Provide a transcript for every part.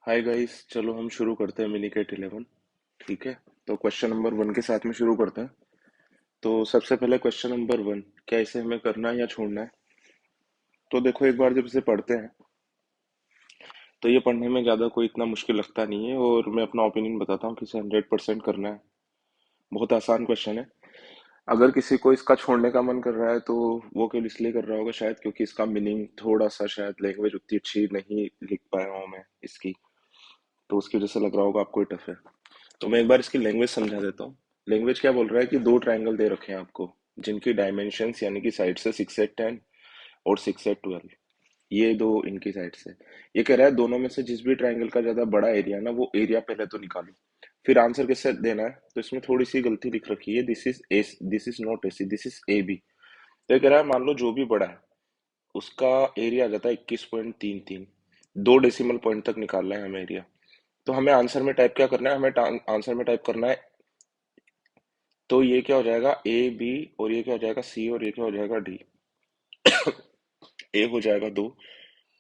Hi guys, चलो हम शुरू करते हैं मिनिकेट 11। ठीक है, तो क्वेश्चन नंबर 1 के साथ में शुरू करते हैं। तो सबसे पहले क्वेश्चन नंबर 1, क्या इसे हमें करना है या छोड़ना है? तो देखो, एक बार जब इसे पढ़ते हैं तो ये पढ़ने में ज़्यादा कोई इतना मुश्किल लगता नहीं है, और मैं अपना ओपिनियन बताता हूँ कि इसे 100% करना है। बहुत आसान क्वेश्चन है। अगर किसी को इसका छोड़ने का मन कर रहा है तो वो केवल इसलिए कर रहा होगा शायद क्योंकि इसका मीनिंग थोड़ा सा, शायद लैंग्वेज उतनी अच्छी नहीं लिख पाया हूँ मैं इसकी, तो उसकी वजह से लग रहा होगा आपको टफ है। तो मैं एक बार इसकी लैंग्वेज समझा देता हूँ। लैंग्वेज क्या बोल रहा है कि दो ट्रायंगल दे रखे हैं आपको, जिनकी डायमेंशंस यानी कि साइड से 6 8 10 और 6 8 12। ये दो इनकी साइड से। ये कह रहा है दोनों में से जिस भी ट्रायंगल का ज्यादा बड़ा एरिया है ना, वो एरिया पहले तो निकालो, फिर आंसर किससे देना है। तो इसमें थोड़ी सी गलती लिख रखी है, this is A, this is not A C, this is A B. तो ये कह रहा है मान लो जो भी बड़ा है उसका एरिया आ जाता है 21.33। 2 डेसिमल पॉइंट तक निकालना है हमें एरिया। तो हमें आंसर में टाइप क्या करना है, आंसर में टाइप करना है। तो ये क्या हो जाएगा, ए बी, और ये क्या हो जाएगा, सी, और ये क्या हो जाएगा, डी। ए हो जाएगा 2,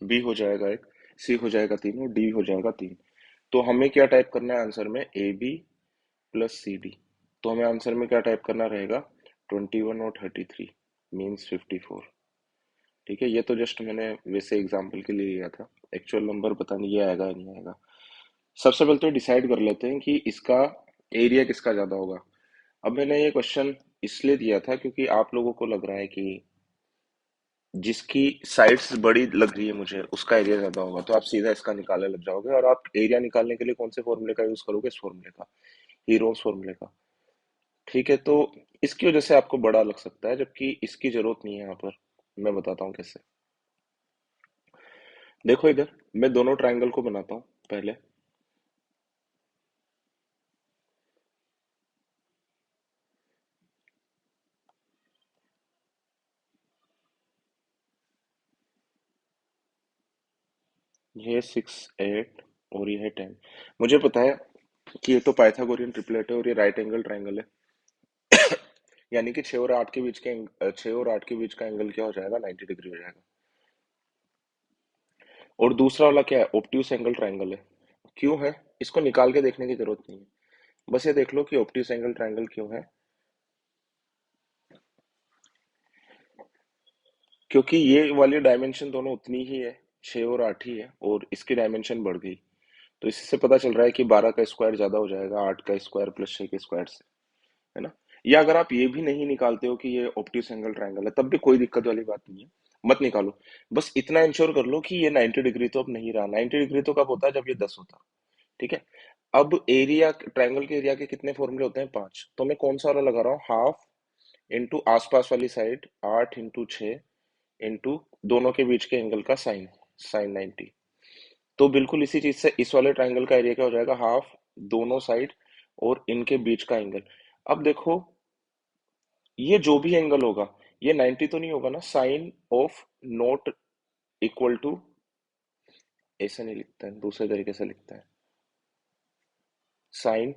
बी हो जाएगा 1, सी हो जाएगा 3, और डी हो जाएगा 3। तो हमें क्या टाइप करना है आंसर में, A B plus C D. तो हमें आंसर में क्या टाइप करना रहेगा, 21 और 33 मीन्स 54। ठीक है, ये तो जस्ट मैंने वैसे एग्जाम्पल के लिए लिया था। एक्चुअल नंबर पता नहीं ये आएगा या नहीं आएगा। सबसे पहले तो डिसाइड कर लेते हैं कि इसका एरिया किसका ज्यादा होगा। अब मैंने ये क्वेश्चन इसलिए दिया था क्योंकि आप लोगों को लग रहा है कि जिसकी साइड्स बड़ी लग रही है मुझे उसका एरिया ज्यादा होगा, तो आप सीधा इसका निकालने लग जाओगे, और आप एरिया निकालने के लिए कौन से फॉर्मूले का यूज करोगे, इस फॉर्मूले का, हीरोस फॉर्मूले का। ठीक है, तो इसकी वजह से आपको बड़ा लग सकता है, जबकि इसकी जरूरत नहीं है यहाँ पर। मैं बताता हूँ कैसे। देखो इधर, मैं दोनों ट्रायंगल को बनाता हूँ पहले। ये 6 8 और ये है 10। मुझे पता है कि ये तो पाइथागोरियन ट्रिपलेट है और ये राइट एंगल ट्रायंगल है। यानी कि 6 और 8 के बीच का एंगल क्या हो जाएगा, 90 डिग्री हो जाएगा। और दूसरा वाला क्या है, ऑब्ट्यूस एंगल ट्रायंगल है। क्यों है, इसको निकाल के देखने की जरूरत नहीं है। बस ये देख लो कि ऑब्ट्यूस एंगल ट्रायंगल क्यों है। क्योंकि ये वाली डायमेंशन दोनों उतनी ही है, 6 और 8 ही है, और इसकी डायमेंशन बढ़ गई। तो इससे पता चल रहा है कि 12 का स्क्वायर ज्यादा हो जाएगा 8 का स्क्वायर प्लस 6 के स्क्वायर से, है ना। या अगर आप ये भी नहीं निकालते हो कि ये ऑब्ट्यूस एंगल ट्रायंगल है, तब भी कोई दिक्कत वाली बात नहीं है। मत निकालो। बस इतना इंश्योर कर लो कि ये 90 डिग्री तो अब नहीं रहा। 90 डिग्री तो कब होता है, जब ये 10 होता है। ठीक है। अब एरिया, ट्रायंगल के एरिया के कितने फॉर्मूले होते हैं, 5। तो मैं कौन सा वाला लगा रहा हूँ, हाफ इंटू आसपास वाली साइड 8 इंटू 6 इंटू दोनों के बीच के एंगल का साइन, साइन 90। तो बिल्कुल इसी चीज से इस वाले ट्रायंगल का एरिया क्या हो जाएगा, हाफ दोनों साइड और इनके बीच का एंगल। अब देखो, ये जो भी एंगल होगा, ये 90 तो नहीं होगा ना, sign of not equal to, ऐसे नहीं लिखते हैं, दूसरे तरीके से लिखते हैं। साइन,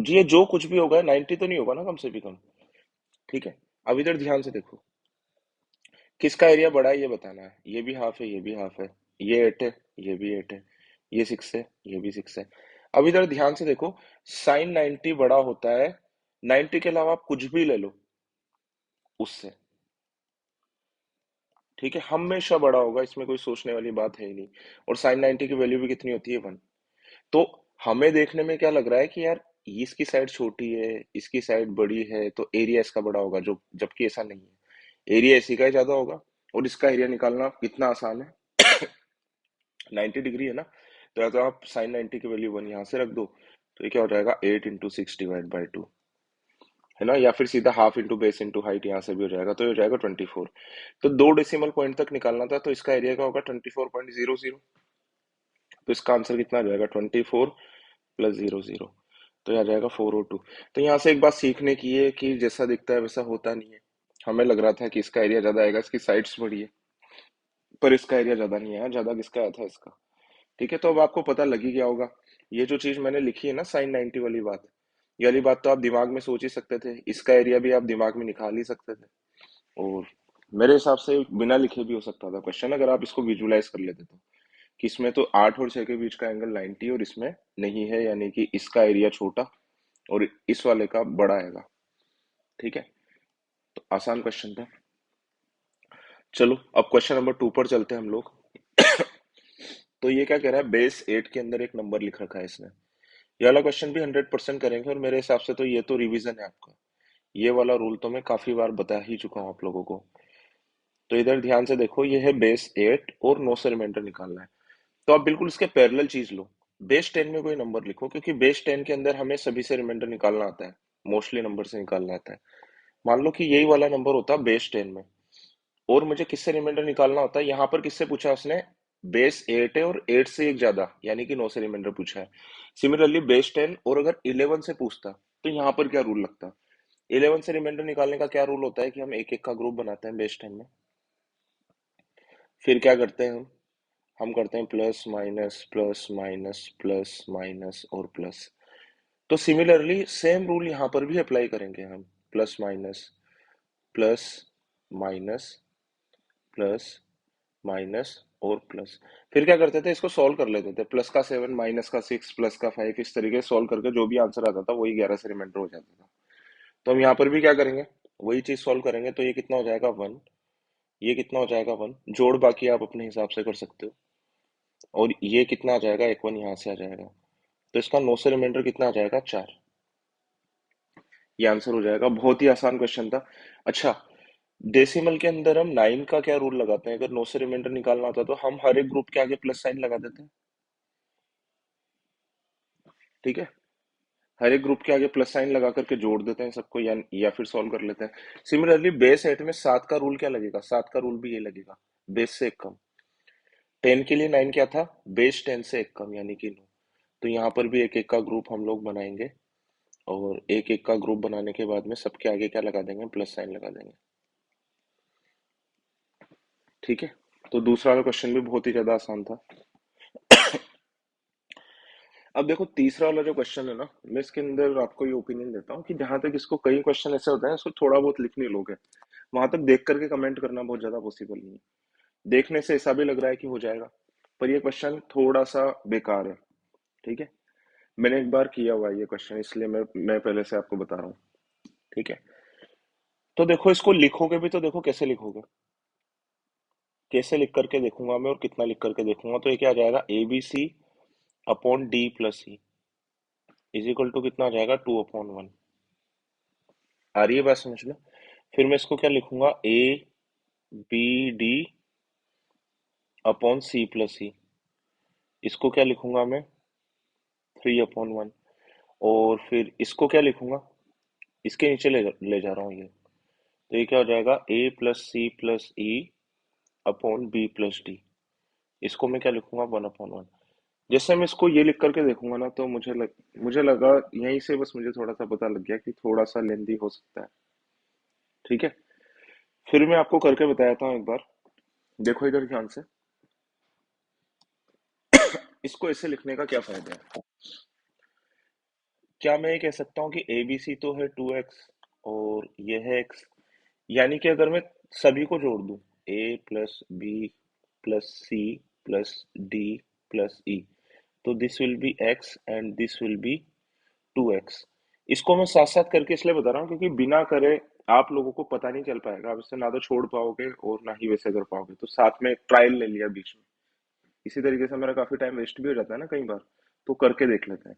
ये जो कुछ भी होगा 90 तो नहीं होगा ना, कम से भी कम। ठीक है। अब इधर ध्यान से देखो, किसका एरिया बड़ा है ये बताना है। ये भी हाफ है, ये भी हाफ है, ये 8 है, ये भी 8 है, ये 6 है, ये भी 6 है। अब इधर ध्यान से देखो, साइन 90 बड़ा होता है 90 के अलावा आप कुछ भी ले लो उससे। ठीक है, हमेशा बड़ा होगा, इसमें कोई सोचने वाली बात है ही नहीं। और साइन 90 की वैल्यू भी कितनी होती है, 1। तो हमें देखने में क्या लग रहा है कि यार इसकी साइड छोटी है, इसकी साइड बड़ी है, तो एरिया इसका बड़ा होगा, जो जबकि ऐसा नहीं है। एरिया इसी का ही ज्यादा होगा। और इसका एरिया निकालना कितना आसान है, 90 डिग्री है ना। तो या तो आप साइन 90 की वैल्यू 1 यहाँ से रख दो, तो ये क्या हो जाएगा, 8 इंटू 6 डिवाइड बाई 2, है ना। या फिर सीधा half into base into height यहाँ से भी हो जाएगा, तो ये हो जाएगा 24। तो 2 डेसिमल पॉइंट तक निकालना था, तो इसका एरिया क्या होगा, 24.00। तो इसका आंसर कितना आ जाएगा, 24 + 00। तो यहाँ जाएगा 402। तो यहाँ से एक बात सीखने की है कि जैसा दिखता है वैसा होता नहीं है। हमें लग रहा था कि इसका एरिया ज्यादा आएगा, इसकी साइड्स बड़ी है, पर इसका एरिया ज्यादा नहीं आया, ज्यादा किसका आया था, इसका। ठीक है, तो अब आपको पता लग ही गया होगा। ये जो चीज मैंने लिखी है ना, साइन 90 वाली बात, ये वाली बात तो आप दिमाग में सोच ही सकते थे, इसका एरिया भी आप दिमाग में निकाल ही सकते थे। और मेरे हिसाब से बिना लिखे भी हो सकता था क्वेश्चन, अगर आप इसको विजुलाइज कर लेते तो। कि इसमें तो 8 और 6 के बीच का एंगल 90 और इसमें नहीं है, यानी कि इसका एरिया छोटा और इस वाले का बड़ा आएगा। ठीक है, तो आसान क्वेश्चन था। चलो अब क्वेश्चन नंबर 2 पर चलते हैं हम लोग। तो ये क्या कह रहा है, बेस 8 के अंदर एक नंबर लिख रखा है इसने। ये वाला क्वेश्चन भी 100% करेंगे, और मेरे हिसाब से तो ये तो रिवीजन है आपका। ये वाला रूल तो मैं काफी बार बता ही चुका हूँ आप लोगों को। तो इधर ध्यान से देखो, ये है बेस 8 और 9 से रिमाइंडर निकालना है। तो आप बिल्कुल इसके पैरेलल चीज लो, बेस 10 में कोई नंबर लिखो, क्योंकि बेस 10 के अंदर हमें सभी से रिमाइंडर निकालना आता है, मोस्टली नंबर से निकालना आता है। मान लो कि यही वाला नंबर होता है बेस 10 में, और मुझे किससे रिमाइंडर निकालना होता है, यहाँ पर किससे पूछा उसने, बेस 8 है और 8 से एक ज्यादा यानी कि 9 से रिमाइंडर पूछा है। सिमिलरली बेस 10 और अगर 11 से पूछता तो यहाँ पर क्या रूल लगता, 11 से रिमाइंडर निकालने का क्या रूल होता है कि हम एक एक का ग्रुप बनाते हैं बेस 10 में। फिर क्या करते हैं हम करते हैं plus minus plus minus plus minus और प्लस। तो सिमिलरली सेम रूल यहाँ पर भी अप्लाई करेंगे हम, plus minus plus minus plus minus और प्लस। फिर क्या करते थे, इसको सॉल्व कर लेते थे, प्लस का 7 माइनस का 6 प्लस का 5, इस तरीके से सॉल्व करके जो भी आंसर आता था वही 11 से रिमाइंडर हो जाता था। तो हम यहाँ पर भी क्या करेंगे, वही चीज सॉल्व करेंगे। तो ये कितना हो जाएगा 1, ये कितना हो जाएगा 1, जोड़ बाकी आप अपने हिसाब से कर सकते हो। और ये कितना आ जाएगा, एक 1 यहाँ से आ जाएगा। तो इसका 9 से रिमाइंडर कितना आ जाएगा, 4। ये आंसर हो जाएगा। बहुत ही आसान क्वेश्चन था। अच्छा, डेसिमल के अंदर हम 9 का क्या रूल लगाते हैं, अगर 9 से रिमाइंडर निकालना होता तो हम हर एक ग्रुप के आगे प्लस साइन लगा देते हैं। ठीक है, हर एक ग्रुप के आगे प्लस साइन लगा करके जोड़ देते हैं सबको, या फिर सॉल्व कर लेते हैं। सिमिलरली बेस 8 में 7 का रूल क्या लगेगा, 7 का रूल भी ये लगेगा, बेस से एक कम। 10 के लिए 9 क्या था, बेस 10 से एक कम यानी कि 9। तो यहाँ पर भी एक एक का ग्रुप हम लोग बनाएंगे, और एक एक का ग्रुप बनाने के बाद में सबके आगे क्या लगा देंगे, प्लस साइन लगा देंगे। ठीक है, तो दूसरा वाला क्वेश्चन भी बहुत ही ज्यादा आसान था। अब देखो तीसरा वाला जो क्वेश्चन है ना, मैं इसके अंदर आपको ये ओपिनियन देता हूँ कि जहां तक इसको, कई क्वेश्चन ऐसे होते हैं इसको थोड़ा बहुत लिख नहीं लोगे, वहां तक देख करके कमेंट करना बहुत ज्यादा पॉसिबल नहीं है। देखने से ऐसा भी लग रहा है कि हो जाएगा, पर ये क्वेश्चन थोड़ा सा बेकार है। ठीक है, मैंने एक बार किया हुआ है ये क्वेश्चन, इसलिए मैं पहले से आपको बता रहा हूँ। ठीक है, तो देखो इसको लिखोगे भी तो देखो कैसे लिखोगे, कैसे लिख करके देखूंगा मैं और कितना लिख करके देखूंगा। तो ये क्या आ जाएगा, A B C upon D plus C is equal to कितना आ जाएगा, 2/1। आ रही है बात समझ में। फिर मैं इसको क्या लिखूंगा, A B D upon C plus C, इसको क्या लिखूंगा मैं, 3/1। और फिर इसको क्या लिखूंगा, इसके नीचे ले जा रहा हूँ ये। तो ये क्या हो जाएगा, A plus C plus E upon B plus D, इसको मैं क्या लिखूंगा, 1/1। जैसे मैं इसको ये लिख करके देखूंगा ना, तो मुझे लगा यहीं से बस मुझे थोड़ा सा पता लग गया कि थोड़ा सा लेंदी हो सकता है। ठीक है, फिर मैं आपको करके बताता हूँ एक बार। देखो इधर ध्यान से, इसको ऐसे लिखने का क्या फायदा है, क्या मैं ये कह सकता हूँ कि ए बी सी तो है 2x और ये है x, यानी कि अगर मैं सभी को जोड़ दूं, a plus B plus C plus D plus E, तो this will be x and this will be 2x। इसको मैं साथ साथ करके इसलिए बता रहा हूँ क्योंकि बिना करे आप लोगों को पता नहीं चल पाएगा, आप इससे ना तो छोड़ पाओगे और ना ही वैसे कर पाओगे। तो साथ में ट्रायल ले लिया बीच में, इसी तरीके से मेरा काफी टाइम वेस्ट भी हो जाता है ना कई बार, तो करके देख लेते हैं।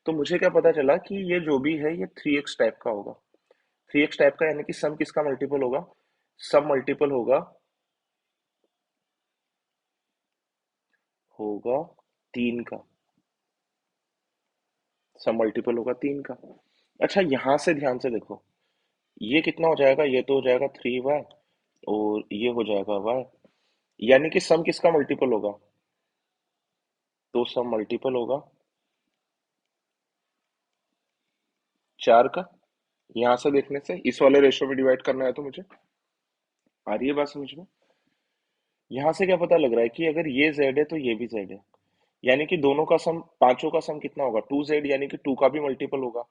तो मुझे क्या पता चला कि ये जो भी है ये 3x टाइप का होगा। 3x टाइप का यानी कि सम किसका मल्टीपल होगा, सम मल्टीपल होगा होगा 3 का, सम मल्टीपल होगा 3 का। अच्छा यहां से ध्यान से देखो, ये कितना हो जाएगा, ये तो हो जाएगा 3y और ये हो जाएगा y, यानी कि सम किसका मल्टीपल होगा, तो सम मल्टीपल होगा 4 का। यहां से देखने से इस वाले रेशो में डिवाइड करना है तो मुझे, आ रही है बात समझ में। यहां से क्या पता लग रहा है कि अगर ये z है तो ये भी z है, यानी कि दोनों का सम, पांचों का सम कितना होगा, 2z, यानी कि 2 का भी मल्टीपल होगा।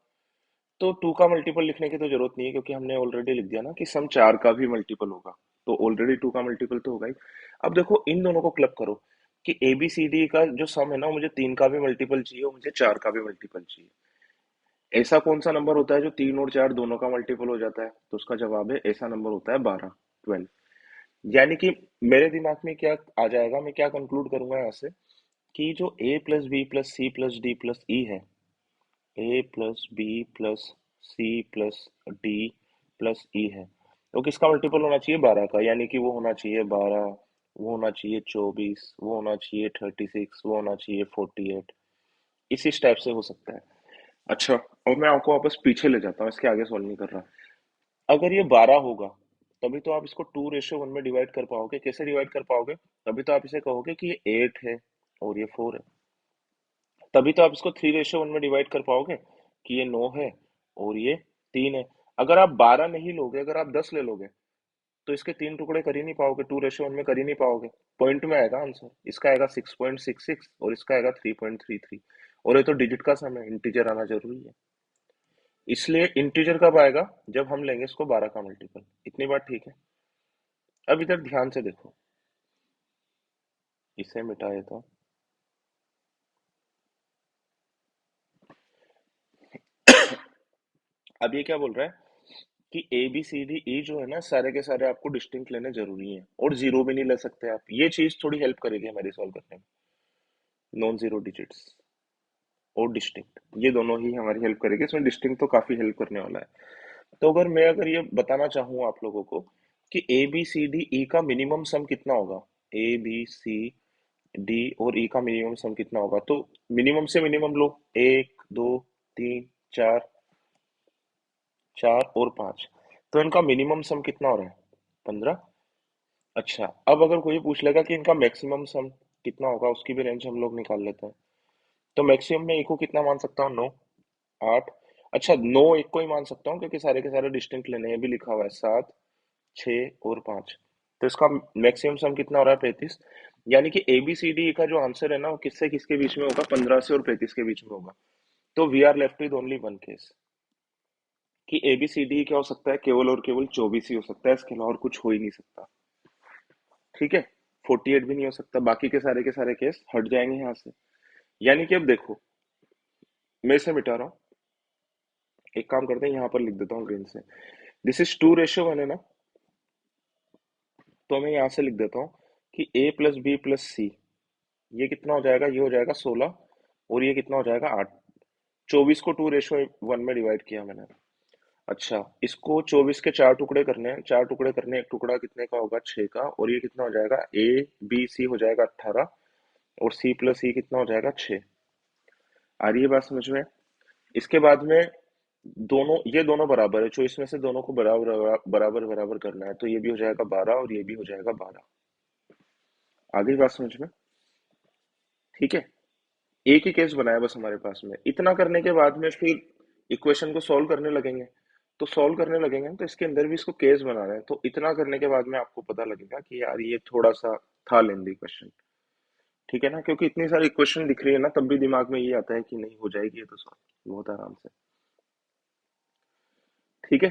तो 2 का मल्टीपल लिखने की तो जरूरत नहीं है, क्योंकि हमने ऑलरेडी लिख दिया ना कि सम 4 का भी मल्टीपल होगा। तो ऑलरेडी 2 का मल्टीपल तो होगा ही। अब देखो इन दोनों को क्लब करो, कि ए बी सी डी का जो सम है ना, मुझे 3 का भी मल्टीपल चाहिए और मुझे 4 का भी मल्टीपल चाहिए। ऐसा कौन सा नंबर होता है जो 3 और 4 दोनों का मल्टीपल हो जाता है? तो उसका जवाब है, ऐसा नंबर होता है 12, 12। यानी कि मेरे दिमाग में क्या आ जाएगा, मैं क्या कंक्लूड करूंगा यहाँ से, कि जो a plus B plus C plus D plus E है, A plus B plus C plus D plus E है, वो किसका मल्टीपल होना चाहिए? 12 का। यानी कि वो होना चाहिए 12, वो होना चाहिए 24, वो होना चाहिए 36, वो होना चाहिए 48। इसी टाइप से हो सकता है। अच्छा, और मैं आपको वापस पीछे ले जाता हूँ, इसके आगे सॉल्व नहीं कर रहा। अगर ये 12 होगा, तभी तो आप इसको 2:1 में डिवाइड कर पाओगे। कैसे डिवाइड कर पाओगे? तभी तो आप इसे कहोगे कि ये 8 है और ये 4 है। तभी तो आप इसको 3:1 में डिवाइड कर पाओगे कि ये 9 है और ये 3 है। अगर आप 12 नहीं लोगे, अगर आप 10 ले लोगे, तो इसके 3 टुकड़े कर ही नहीं पाओगे, 2:1 में कर ही नहीं पाओगे। पॉइंट में आएगा आंसर, इसका आएगा 6.66 और इसका आएगा 3.33। और ये तो डिजिट का सम है, इंटीजर आना जरूरी है। इसलिए इंटीजर कब आएगा? जब हम लेंगे इसको 12 का मल्टीपल। इतनी बात ठीक है? अब इधर ध्यान से देखो, इसे मिटाए तो अब ये क्या बोल रहा है कि ए बी सी डी ई जो है ना, सारे के सारे आपको डिस्टिंक्ट लेने जरूरी है, और जीरो भी नहीं ले सकते आप। ये चीज थोड़ी हेल्प करेगी हमारी सॉल्व करने में। नॉन जीरो डिजिट्स और डिस्टिंक्ट, ये दोनों ही हमारी हेल्प करेगी। इसमें डिस्टिंक्ट तो काफी हेल्प करने वाला है। तो अगर ये बताना चाहूँ आप लोगों को कि ए बी सी डी ई का मिनिमम सम कितना होगा, ए बी सी डी और ई का मिनिमम सम कितना होगा, तो मिनिमम से मिनिमम लो। 1 2 3 4, 4 और 5, तो इनका मिनिमम सम कितना हो रहा है? 15। अच्छा, अब अगर कोई पूछ लेगा कि इनका मैक्सिमम सम कितना होगा, उसकी भी रेंज हम लोग निकाल लेते हैं। तो मैक्सिमम में एक को कितना मान सकता हूँ? 9, 8। अच्छा, 9 एक को ही मान सकता हूँ क्योंकि सारे के सारे डिस्टिंक्ट लेने हैं, भी लिखा हुआ है 7, 6 और 5। तो इसका मैक्सिमम सम कितना हो रहा है? 35। यानी कि ए बी सी डी का जो आंसर है ना, वो किससे किसके बीच में होगा? 15 से और 35 के बीच में होगा। तो we are left with only one case, कि ए बी सी डी क्या हो सकता है? केवल और केवल 24 ही हो सकता है, इसके अलावा और कुछ हो ही नहीं सकता। ठीक है? 48 भी नहीं हो सकता। बाकी के सारे केस हट जाएंगे यहाँ से। यानी कि अब देखो, मैं इसे मिटा रहा हूँ। एक काम करते हैं, यहाँ पर लिख देता हूँ ग्रीन से। दिस इज 2:1 है ना, तो मैं यहाँ से लिख देता हूँ कि a प्लस बी प्लस सी, ये कितना हो जाएगा? ये हो जाएगा 16, और ये कितना हो जाएगा? 8। 24 को 2:1 में डिवाइड किया मैंने। अच्छा, इसको 24 के 4 टुकड़े करने हैं। 4 टुकड़े करने, एक टुकड़ा कितने का होगा? 6 का। और ये कितना हो जाएगा? ए बी सी हो जाएगा 18, और सी प्लस ई कितना हो जाएगा? 6। आ रही है बात समझ में? इसके बाद में दोनों, ये दोनों बराबर है, 24 में से दोनों को बराबर बराबर बराबर करना है, तो ये भी हो जाएगा 12 और ये भी हो जाएगा 12। आ गई बात समझ में? ठीक है? एक ही केस बनाया बस हमारे पास में। इतना करने के बाद में फिर इक्वेशन को सॉल्व करने लगेंगे। तो सॉल्व करने लगेंगे तो इसके अंदर भी इसको केस बनाना है। तो इतना करने के बाद में आपको पता लगेगा कि यार ये थोड़ा सा था लेंदी क्वेश्चन। ठीक है ना? क्योंकि इतनी सारी इक्वेशन दिख रही है ना, तब भी दिमाग में ये आता है कि नहीं, हो जाएगी ये तो सॉल्व बहुत आराम से। ठीक है?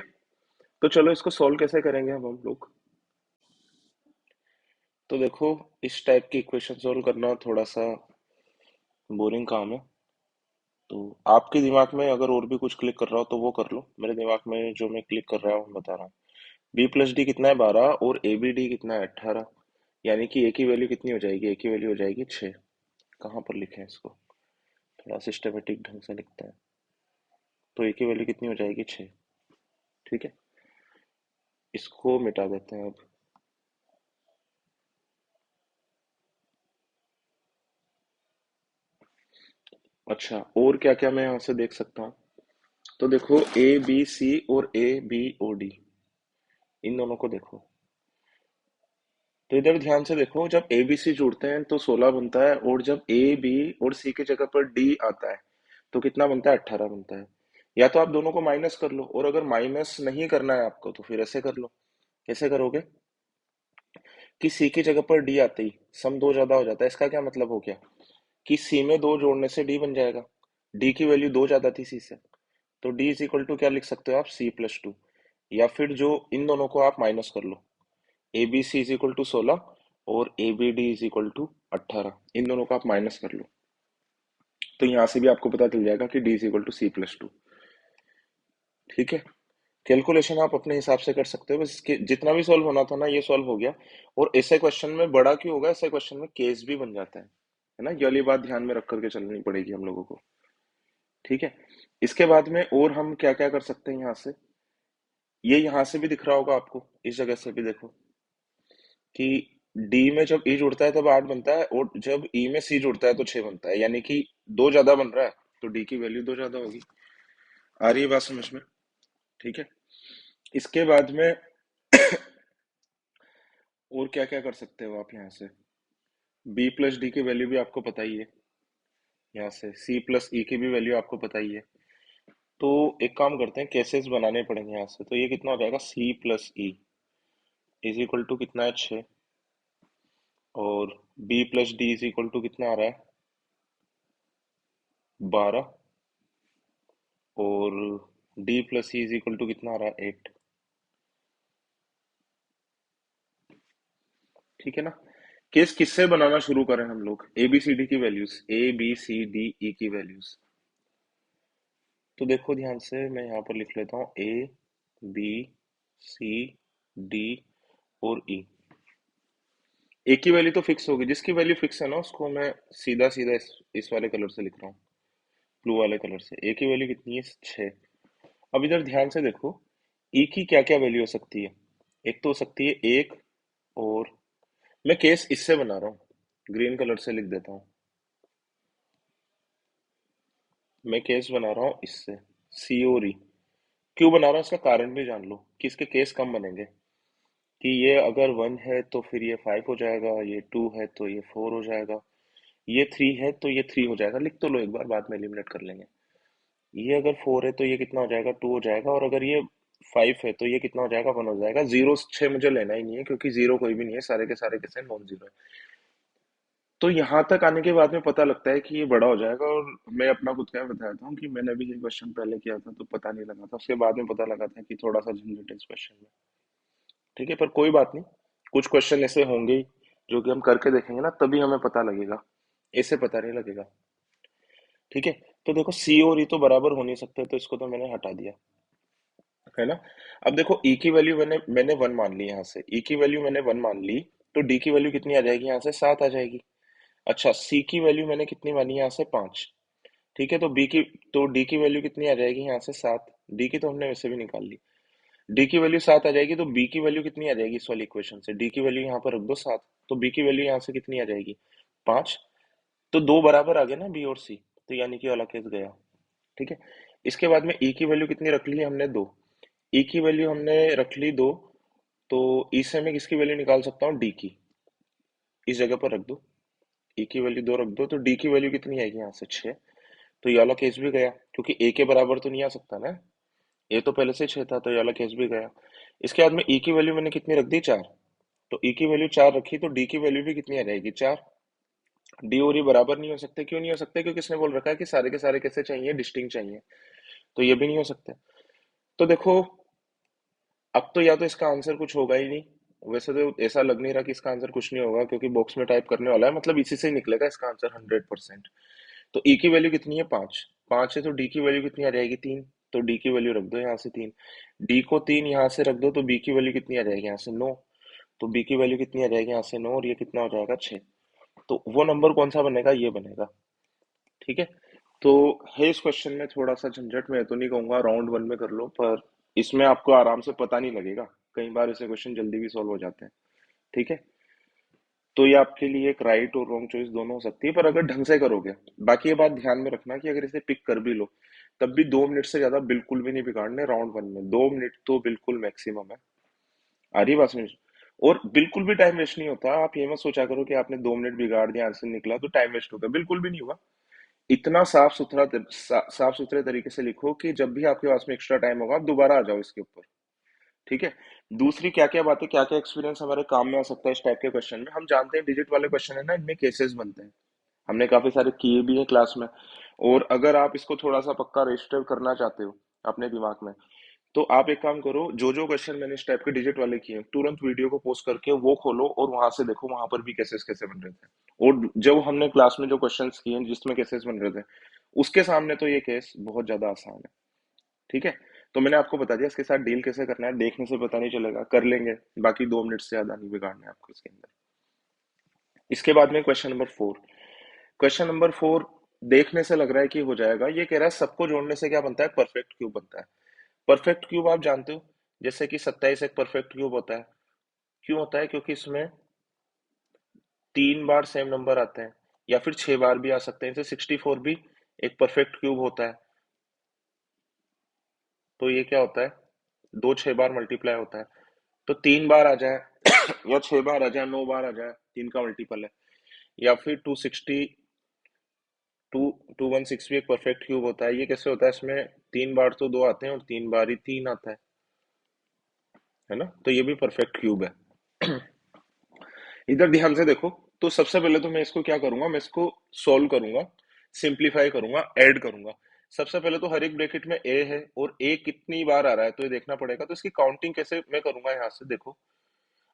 तो चलो इसको सॉल्व कैसे करेंगे अब हम लोग। तो देखो, इस टाइप की इक्वेशन सॉल्व करना थोड़ा सा बोरिंग काम है। तो आपके दिमाग में अगर और भी कुछ क्लिक कर रहा हो तो वो कर लो। मेरे दिमाग में जो मैं क्लिक कर रहा हूँ बता रहा हूँ। बी प्लस डी कितना है? 12, और ए बी डी कितना है? 18। यानी कि ए की वैल्यू कितनी हो जाएगी? ए की वैल्यू हो जाएगी 6। कहाँ पर लिखे हैं इसको? थोड़ा सिस्टमेटिक ढंग से लिखते हैं। तो ए की वैल्यू कितनी हो जाएगी? 6। ठीक है, इसको मिटा देते हैं अब। अच्छा, और क्या क्या मैं यहाँ से देख सकता हूँ? तो देखो, ए बी सी और ए बी ओ डी, इन दोनों को देखो। तो इधर ध्यान से देखो, जब ए बी सी जुड़ते हैं तो 16 बनता है, और जब ए बी और सी की जगह पर डी आता है तो कितना बनता है? 18 बनता है। या तो आप दोनों को माइनस कर लो, और अगर माइनस नहीं करना है आपको तो फिर ऐसे कर लो। कैसे करोगे? कि सी की जगह पर डी आते ही सम दो ज्यादा हो जाता है। इसका क्या मतलब हो गया? कि सी में दो जोड़ने से डी बन जाएगा। डी की वैल्यू दो ज्यादा थी सी से, तो डी इज इक्वल टू क्या लिख सकते हो आप? C+2। या फिर जो इन दोनों को आप माइनस कर लो, A B C is equal to 16, और A B D is equal to 18, इन दोनों का आप माइनस कर लो। तो यहाँ से भी आपको पता चल जाएगा कि D is equal to C+2। ठीक है, कैलकुलेशन आप अपने हिसाब से कर सकते हो, बस जितना भी सॉल्व होना था ना ये सॉल्व हो गया। और ऐसे क्वेश्चन में बड़ा क्यों होगा, ऐसे क्वेश्चन में केस भी बन जाता है ना, ये वाली बात ध्यान में रख करके चलनी पड़ेगी हम लोगों को। ठीक है, इसके बाद में और हम क्या क्या कर सकते हैं यहाँ से, ये यहाँ से भी दिख रहा होगा आपको, इस जगह से भी देखो कि डी में जब ई जुड़ता है तब 8 बनता है, और जब ई में सी जुड़ता है तो 6 बनता है, यानी कि दो ज्यादा बन रहा है, तो डी की वैल्यू दो ज्यादा होगी। आ रही है बात समझ में? ठीक है, इसके बाद में और क्या क्या कर सकते हो आप यहाँ से, बी प्लस डी की वैल्यू भी आपको पता ही है, यहाँ से सी प्लस ई की भी वैल्यू आपको पता ही है। तो एक काम करते हैं, केसेस बनाने पड़ेंगे यहाँ से। तो ये कितना हो जाएगा, C plus E is equal to कितना है, 6। और B plus D is equal to कितना आ रहा है, 12। और D plus C is equal to कितना आ रहा है, 8। ठीक है ना। केस किससे बनाना शुरू करें हम लोग, ए बी सी डी की values, A B C D E की वैल्यूज। तो देखो ध्यान से, मैं यहाँ पर लिख लेता हूँ ए बी सी डी और ई। ए की वैल्यू तो फिक्स होगी, जिसकी वैल्यू फिक्स है ना उसको मैं सीधा सीधा इस वाले कलर से लिख रहा हूँ, ब्लू वाले कलर से। ए की वैल्यू कितनी है, 6। अब इधर ध्यान से देखो, ई की क्या क्या वैल्यू हो सकती है। एक तो हो सकती है 1, और मैं केस इससे बना रहा हूँ, ग्रीन कलर से लिख देता हूँ। मैं केस बना रहा हूँ इससे, सी और ई। क्यों बना रहा हूँ इसका कारण भी जान लो कि इसके केस कम बनेंगे। कि ये अगर 1 है तो फिर ये 5 हो जाएगा, ये 2 है तो ये 4 हो जाएगा, ये 3 है तो ये 3 हो जाएगा। लिख तो लो एक बार, बाद में एलिमिनेट कर लेंगे। ये अगर 4 है तो ये कितना हो जाएगा, 2 हो जाएगा। और अगर ये 5 है तो ये कितना हो जाएगा, 1 हो जाएगा। जीरो 6 मुझे लेना ही नहीं है, क्योंकि जीरो कोई भी नहीं है, सारे के सारे कैसे नॉन जीरो है। तो यहाँ तक आने के बाद में पता लगता है कि ये बड़ा हो जाएगा। और मैं अपना खुद क्या बताता हूँ कि मैंने भी ये क्वेश्चन पहले किया था तो पता नहीं लगा था, उसके बाद में पता लगा था कि थोड़ा सा झंझट है इस क्वेश्चन में। ठीक है, पर कोई बात नहीं, कुछ क्वेश्चन ऐसे होंगे ही जो कि हम करके देखेंगे ना, तभी हमें पता लगेगा, ऐसे पता नहीं लगेगा। ठीक है, तो देखो सी और ई तो बराबर हो नहीं सकते, तो इसको तो मैंने हटा दिया, है ना। अब देखो ई की वैल्यू मैंने मैंने 1 मान ली, यहाँ से ई की वैल्यू मैंने 1 मान ली, तो डी की वैल्यू कितनी आ जाएगी, यहाँ से 7 आ जाएगी। अच्छा, सी की वैल्यू मैंने कितनी मानी, यहाँ से 5। ठीक है, तो डी की वैल्यू कितनी आ जाएगी, यहाँ से 7। डी की तो हमने वैसे भी निकाल ली, डी की वैल्यू 7 आ जाएगी। तो बी की वैल्यू कितनी आ जाएगी इस वाली इक्वेशन से, डी की वैल्यू यहाँ पर रख दो 7, तो बी की वैल्यू यहाँ से कितनी आ जाएगी, 5। तो दो बराबर आ गए ना बी और सी, तो यानी कि वाला केस गया। ठीक है, इसके बाद में ई की वैल्यू कितनी रख ली हमने, 2। ई की वैल्यू हमने रख ली 2, तो ई से मैं किसकी वैल्यू निकाल सकता हूँ, डी की। इस जगह पर रख दो, ई की वैल्यू 2 रख दो, तो डी की वैल्यू कितनी आएगी यहाँ से, 6। तो ये वाला केस भी गया, क्योंकि ए के बराबर तो नहीं आ सकता ना, ए तो पहले से 6 था, तो ये वाला केस भी गया। इसके बाद में ई की वैल्यू मैंने कितनी रख दी, 4। तो ई की वैल्यू 4 रखी, तो डी की वैल्यू भी कितनी आ जाएगी, 4। डी और ई बराबर नहीं हो सकते, क्यों नहीं हो सकते, क्योंकि इसने बोल रखा है कि सारे के सारे कैसे चाहिए, डिस्टिंक्ट चाहिए, तो ये भी नहीं हो सकते। तो देखो, अब तो या तो इसका आंसर कुछ होगा ही नहीं, वैसे तो ऐसा लग नहीं रहा कि इसका आंसर कुछ नहीं होगा, क्योंकि बॉक्स में टाइप करने वाला है, मतलब इसी से ही निकलेगा इसका आंसर 100%। तो ई की वैल्यू कितनी है, 5। 5 है तो डी की वैल्यू कितनी आ जाएगी, 3। तो डी की वैल्यू रख दो यहाँ से 3। डी को 3 यहाँ से रख दो, तो बी की वैल्यू कितनी आ जाएगी, यहाँ से 9। तो बी की वैल्यू कितनी आ जाएगी, यहाँ से 9, और ये कितना हो जाएगा, 6। तो वो नंबर कौन सा बनेगा, ये बनेगा। ठीक है, तो है इस क्वेश्चन में थोड़ा सा झंझट, मैं तो नहीं कहूंगा राउंड 1 में कर लो, पर इसमें आपको आराम से पता नहीं लगेगा, कई बार ऐसे क्वेश्चन जल्दी भी सॉल्व हो जाते हैं। ठीक है, तो ये आपके लिए एक राइट और रॉन्ग चॉइस दोनों हो सकती है, पर अगर ढंग से करोगे। बाकी ये बात ध्यान में रखना कि अगर इसे पिक कर भी लो, तब भी 2 मिनट से ज्यादा बिल्कुल भी नहीं बिगाड़ने राउंड 1 में, 2 मिनट तो बिल्कुल मैक्सिमम है। आ रही बात समझ? और बिल्कुल भी टाइम वेस्ट नहीं होता, आप ये मत सोचा करो कि आपने 2 मिनट बिगाड़ दिया, आंसर निकला तो टाइम वेस्ट हो गया, बिल्कुल भी नहीं हुआ। इतना साफ सुथरे तरीके से लिखो कि जब भी आपके पास में एक्स्ट्रा टाइम होगा, आप दोबारा आ जाओ इसके ऊपर। ठीक है, दूसरी क्या क्या बातें, क्या क्या एक्सपीरियंस हमारे काम में आ सकता है इस टाइप के क्वेश्चन में, हम जानते हैं डिजिट वाले क्वेश्चन है ना, इनमें केसेस बनते हैं, हमने काफी सारे किए भी हैं क्लास में। और अगर आप इसको थोड़ा सा पक्का रजिस्टर करना चाहते हो अपने दिमाग में, तो आप एक काम करो, जो जो क्वेश्चन मैंने इस टाइप के डिजिट वाले किए हैं, तुरंत वीडियो को पोस्ट करके वो खोलो और वहां से देखो, वहां पर भी केसेस कैसे बन रहे थे। और जब हमने क्लास में जो क्वेश्चंस किए हैं जिसमें केसेस बन रहे थे, उसके सामने तो ये केस बहुत ज्यादा आसान है। ठीक है, तो मैंने आपको बता दिया इसके साथ डील कैसे करना है, देखने से पता नहीं चलेगा, कर लेंगे। बाकी 2 मिनट से ज्यादा नहीं बिगाड़ना है आपको इसके अंदर। इसके बाद में क्वेश्चन नंबर 4। क्वेश्चन नंबर 4 देखने से लग रहा है कि हो जाएगा। ये कह रहा है सबको जोड़ने से क्या बनता है, परफेक्ट क्यूब बनता है। परफेक्ट क्यूब आप जानते हो, जैसे कि 27 एक परफेक्ट क्यूब होता है। क्यों होता है, क्योंकि इसमें 3 बार सेम नंबर आते हैं, या फिर 6 बार भी आ सकते हैं। जैसे 64 भी एक परफेक्ट क्यूब होता है। तो ये क्या होता है, दो 6 बार मल्टीप्लाई होता है। तो 3 बार आ जाए या 6 बार आ जाए, 9 बार आ जाए, 3 का मल्टीपल है। या फिर 216 भी एक परफेक्ट क्यूब होता है। ये कैसे होता है, इसमें 3 बार तो 2 आते हैं और 3 बार ही 3 आता है ना। तो ये भी परफेक्ट क्यूब है। इधर ध्यान से देखो। तो सबसे पहले तो मैं इसको क्या करूंगा, मैं इसको सोल्व करूंगा, सिंप्लीफाई करूंगा, ऐड करूंगा। सबसे पहले तो हर एक ब्रैकेट में ए है, और ए कितनी बार आ रहा है तो ये देखना पड़ेगा। तो इसकी काउंटिंग कैसे मैं करूंगा, यहाँ से देखो।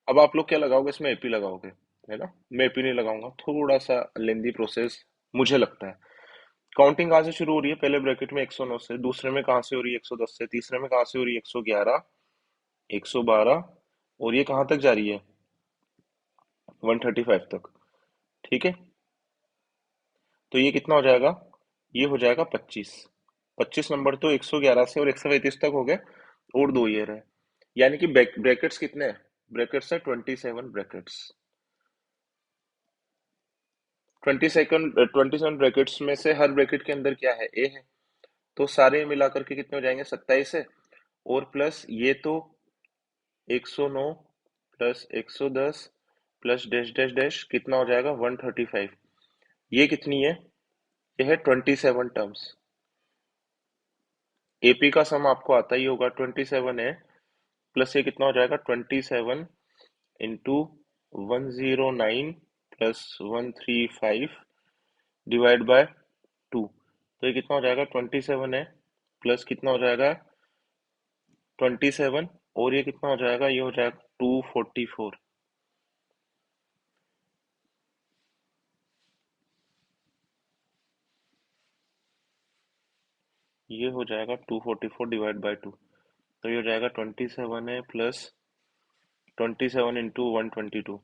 अब आप लोग क्या लगाओगे, इसमें एपी लगाओगे, है ना। मैं एपी नहीं लगाऊंगा, थोड़ा सा लेंदी प्रोसेस मुझे लगता है। काउंटिंग कहाँ से शुरू हो रही है, पहले ब्रैकेट में 109 से, दूसरे में कहाँ से हो रही है 110 से, तीसरे में कहाँ से हो रही है 111, 112, और ये कहाँ तक जा रही है 135 तक। ठीक है, तो ये कितना हो जाएगा, ये हो जाएगा 25। 25 नंबर तो 111 से और 135 तक हो गए, और दो ये रहे। यानी कि ब्रैकेट्स कितने हैं, ब्रैकेट्स है 27 ब्रैकेट्स। 27 ब्रैकेट्स में से हर ब्रैकेट के अंदर क्या है, ए है। तो सारे मिला करके कितने हो जाएंगे, 27 है। और प्लस ये तो 109 plus 110 plus dash dash dash कितना हो जाएगा 135। ये कितनी है, ये है 27 टर्म्स। एपी का सम आपको आता ही होगा, 27 है, प्लस ये कितना हो जाएगा 27 इंटू 109 प्लस 135 डिवाइड बाय 2। तो ये कितना हो जाएगा 27 है, प्लस कितना हो जाएगा 27, और ये कितना हो जाएगा, ये हो जाएगा 244। ये हो जाएगा 244 डिवाइड बाय 2। तो ये हो जाएगा 27 है, प्लस 27 इंटू 122।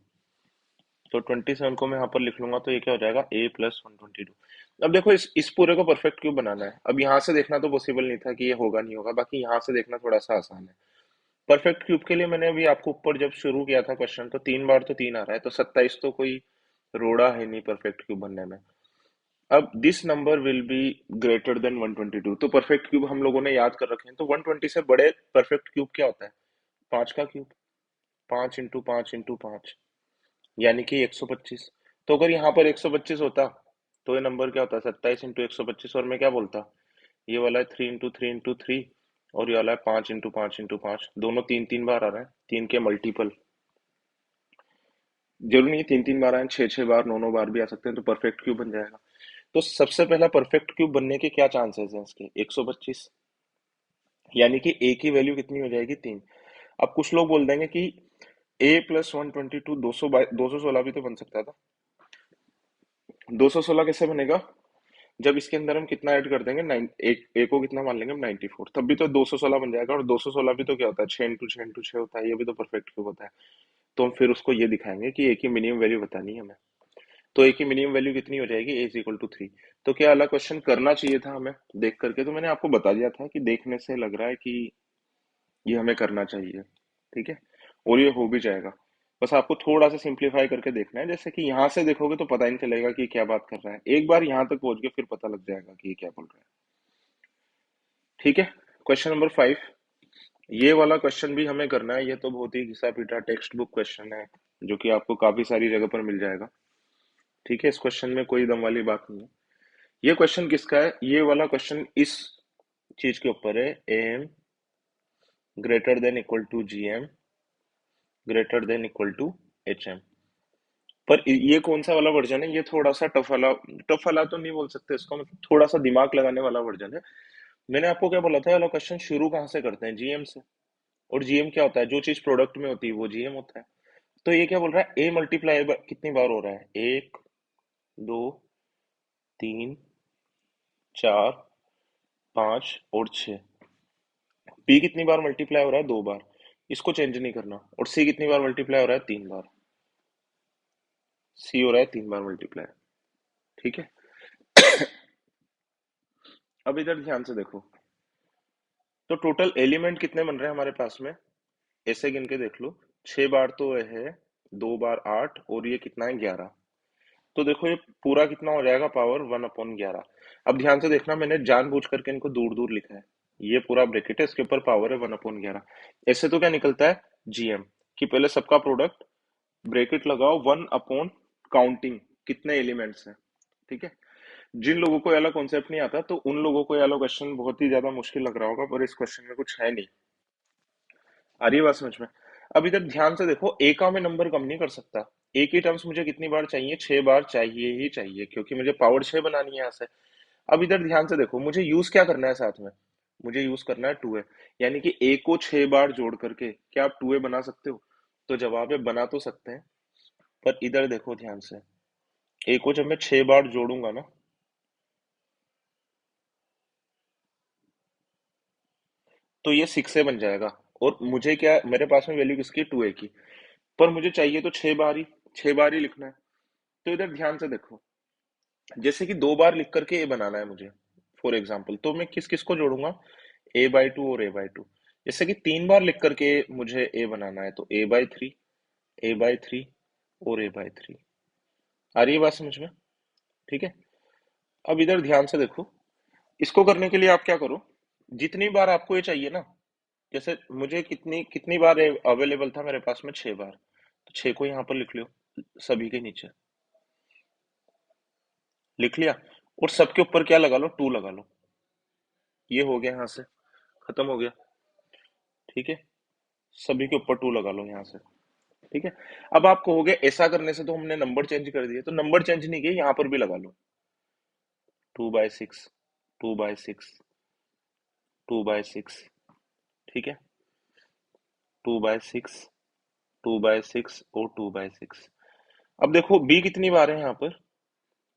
तो 27 को मैं यहाँ पर लिख लूंगा, तो ये क्या हो जाएगा a+122। अब देखो, इस पूरे को परफेक्ट क्यूब बनाना है। अब यहाँ से देखना तो पॉसिबल नहीं था कि ये होगा नहीं होगा, बाकी यहाँ से देखना थोड़ा सा आसान है। परफेक्ट क्यूब के लिए मैंने अभी आपको ऊपर जब शुरू किया था क्वेश्चन, तो 3 बार तो 3 आ रहा है, तो 27 तो कोई रोड़ा है नहीं परफेक्ट क्यूब बनने में। अब this number will be greater than 122। तो परफेक्ट क्यूब हम लोगों ने याद कर रखे हैं। तो 120 से बड़े परफेक्ट क्यूब क्या होता है, 5 का क्यूब। 5 इंटू 5 इंटू 5 यानी कि 125। तो अगर यहाँ पर 125 होता, तो ये नंबर क्या होता, 27 इंटू 125। और मैं क्या बोलता, ये वाला है 3 इंटू 3 इंटू 3, और ये वाला है 5 इंटू 5 इंटू 5। दोनों 3 3 बार आ रहे हैं, 3 के मल्टीपल। जरूरी नहीं 3 3 बार आए, 6 6 बार, 9 9 बार भी आ सकते हैं, तो परफेक्ट क्यूब बन जाएगा। तो सबसे पहला परफेक्ट क्यूब बनने के क्या चांसेस हैं इसके, 125। यानी कि ए की वैल्यू कितनी हो जाएगी, 3। अब कुछ लोग बोल देंगे कि a+122 216 भी तो बन सकता था। 216 कैसे बनेगा, जब इसके अंदर हम कितना ऐड कर देंगे, एक ए को कितना मान लेंगे हम 94, तब भी तो 216 बन जाएगा। और 216 भी तो क्या होता है, 6 इंटू 6 इंटू 6 होता है, ये भी तो परफेक्ट क्यूब होता है। तो हम फिर उसको ये दिखाएंगे कि ए की मिनिमम वैल्यू बतानी है हमें। तो ए की मिनिमम वैल्यू कितनी हो जाएगी, a = 3। तो क्या अलग क्वेश्चन करना चाहिए था हमें देख करके, तो मैंने आपको बता दिया था कि देखने से लग रहा है कि ये हमें करना चाहिए। ठीक है, और ये हो भी जाएगा। बस आपको थोड़ा सा सिंप्लीफाई करके देखना है। जैसे कि यहाँ से देखोगे तो पता ही नहीं चलेगा कि क्या बात कर रहा है, एक बार यहाँ तक पहुंच के फिर पता लग जाएगा कि ये क्या बोल रहा है। ठीक है, क्वेश्चन नंबर 5। ये वाला क्वेश्चन भी हमें करना है। ये तो बहुत ही घिसा पीटा टेक्स्ट बुक क्वेश्चन है, जो कि आपको काफी सारी जगह पर मिल जाएगा। ठीक है, इस क्वेश्चन में कोई दम वाली बात नहीं है। ये क्वेश्चन किसका है, ये वाला क्वेश्चन इस चीज के ऊपर है, M greater than equal to GM greater than equal to HM. पर ये कौन सा वाला वर्जन है, ये थोड़ा सा टफ वाला। टफ वाला तो नहीं बोल सकते इसको, मतलब थोड़ा सा दिमाग लगाने वाला वर्जन है। मैंने आपको क्या बोला था, वाला क्वेश्चन शुरू कहाँ से करते हैं, जीएम से। और जीएम क्या होता है, जो चीज प्रोडक्ट में होती है वो जीएम होता है। तो ये क्या बोल रहा है, ए मल्टीप्लाई कितनी बार हो रहा है, एक, दो, तीन, चार, पांच और छह। बी कितनी बार मल्टीप्लाई हो रहा है, दो बार। इसको चेंज नहीं करना। और सी कितनी बार मल्टीप्लाई हो रहा है, तीन बार। सी हो रहा है तीन बार मल्टीप्लाई। ठीक है। अब इधर ध्यान से देखो, तो टोटल एलिमेंट कितने बन रहे हैं हमारे पास में, ऐसे गिन के देख लो। छह बार तो ये है, दो बार आठ, और ये कितना है, 11। तो देखो ये पूरा कितना हो जाएगा, पावर 1/11। अब ध्यान से देखना, मैंने जानबूझ करके इनको दूर दूर लिखा है। ये पूरा ब्रैकेट है, इसके ऊपर पावर है 1/11। ऐसे तो क्या निकलता है, जीएम, कि पहले सबका प्रोडक्ट, ब्रैकेट लगाओ, 1 अपॉन काउंटिंग कितने एलिमेंट्स हैं। ठीक है। जिन लोगों को ये वाला कॉन्सेप्ट नहीं आता, तो उन लोगों को ये वाला क्वेश्चन बहुत ही ज्यादा मुश्किल लग रहा होगा, पर इस क्वेश्चन में कुछ है नहीं। आ रही है बात समझ में। अब इधर ध्यान से देखो, ए का मैं नंबर कम नहीं कर सकता। ए की टर्म्स मुझे कितनी बार चाहिए, छह बार चाहिए ही चाहिए, क्योंकि मुझे पावर छह बनानी है यहाँ से। अब इधर ध्यान से देखो, मुझे यूज क्या करना है साथ में, मुझे यूज करना है टू ए। यानी कि ए को छह बार जोड़ करके क्या आप टू ए बना सकते हो, तो जवाब है बना तो सकते हैं। पर इधर देखो ध्यान से, ए को जब मैं छह बार जोड़ूंगा ना, तो ये सिक्स ए बन जाएगा। और मुझे क्या, मेरे पास में वैल्यू किसकी, टू ए की। पर मुझे चाहिए तो छह बार ही लिखना है। तो इधर ध्यान से देखो, जैसे कि दो बार लिख करके ए बनाना है मुझे, फॉर एग्जाम्पल, तो मैं किस किस को जोड़ूंगा, a/2 और a/2। जैसे कि तीन बार लिख करके मुझे ए बनाना है, तो a/3, a/3 और a/3। आ रही है बात समझ में। ठीक है। अब इधर ध्यान से देखो, इसको करने के लिए आप क्या करो, जितनी बार आपको ये चाहिए ना, जैसे मुझे कितनी कितनी बार अवेलेबल था मेरे पास में, छह बार, तो छह को यहाँ पर लिख लो, सभी के नीचे लिख लिया। और सबके ऊपर क्या लगा लो, टू लगा लो। ये हो गया यहाँ से, खत्म हो गया। ठीक है। सभी के ऊपर टू लगा लो यहाँ से। ठीक है। अब आप कहोगे ऐसा करने से तो हमने नंबर चेंज कर दिए, तो नंबर चेंज नहीं किए, यहाँ पर भी लगा लो, 2/6, 2/6, 2/6। ठीक है। 2/6, 2/6 और 2/6। अब देखो बी कितनी बार है यहाँ पर,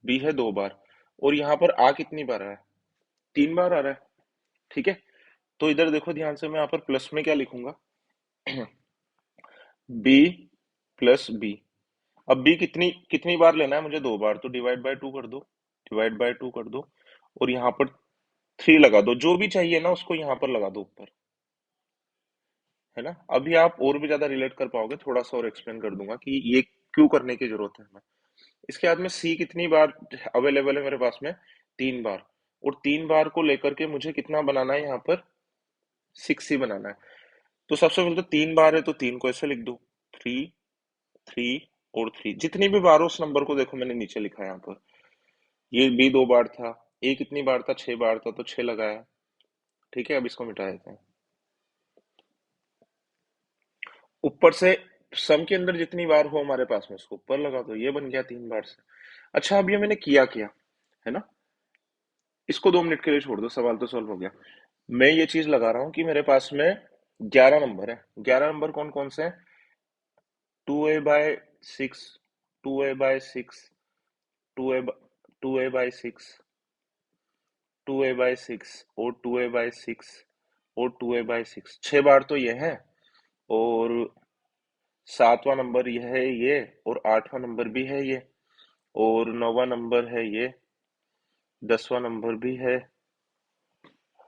बी है दो बार। और यहाँ पर आ कितनी बार आ रहा है, तीन बार आ रहा है। ठीक है। तो इधर देखो ध्यान से, मैं यहाँ पर प्लस में क्या लिखूंगा, बी प्लस बी। अब बी कितनी कितनी बार लेना है मुझे, दो बार, तो डिवाइड बाय टू कर दो, डिवाइड बाय टू कर दो। और यहाँ पर थ्री लगा दो, जो भी चाहिए ना उसको यहाँ पर लगा दो ऊपर। है ना। अभी आप और भी ज्यादा रिलेट कर पाओगे, थोड़ा सा और एक्सप्लेन कर दूंगा कि ये क्यों करने की जरूरत है हमें। इसके बाद में सी कितनी बार अवेलेबल है मेरे पास में, तीन बार। और तीन बार को लेकर के मुझे कितना बनाना है यहाँ पर, सिक्स ही बनाना है। तो सबसे पहले तो तीन बार है, तो तीन को ऐसे लिख दो, थ्री, थ्री और थ्री। जितनी भी बार हो उस नंबर को देखो मैंने नीचे लिखा है यहाँ पर। ये बी दो बार था, ए कितनी बार था, छह बार था, तो छह लगाया। ठीक है। अब इसको मिटा देते हैं। ऊपर से सम के अंदर जितनी बार हो हमारे पास में उसको ऊपर लगा दो, ये बन गया तीन बार से। अच्छा, अब ये मैंने किया क्या, है ना। इसको 2 मिनट के लिए छोड़ दो, सवाल तो सॉल्व हो गया। मैं ये चीज लगा रहा हूँ कि मेरे पास में 11 नंबर है। 11 नंबर कौन कौन से हैं, 2a/6, 2a/6, two A two A by six, 2a/6 और 2a/6 और 2a/6। छह बार तो ये है। और सातवां नंबर ये है ये। और आठवां नंबर भी है ये। और नौवां नंबर है ये। 10वां नंबर भी है,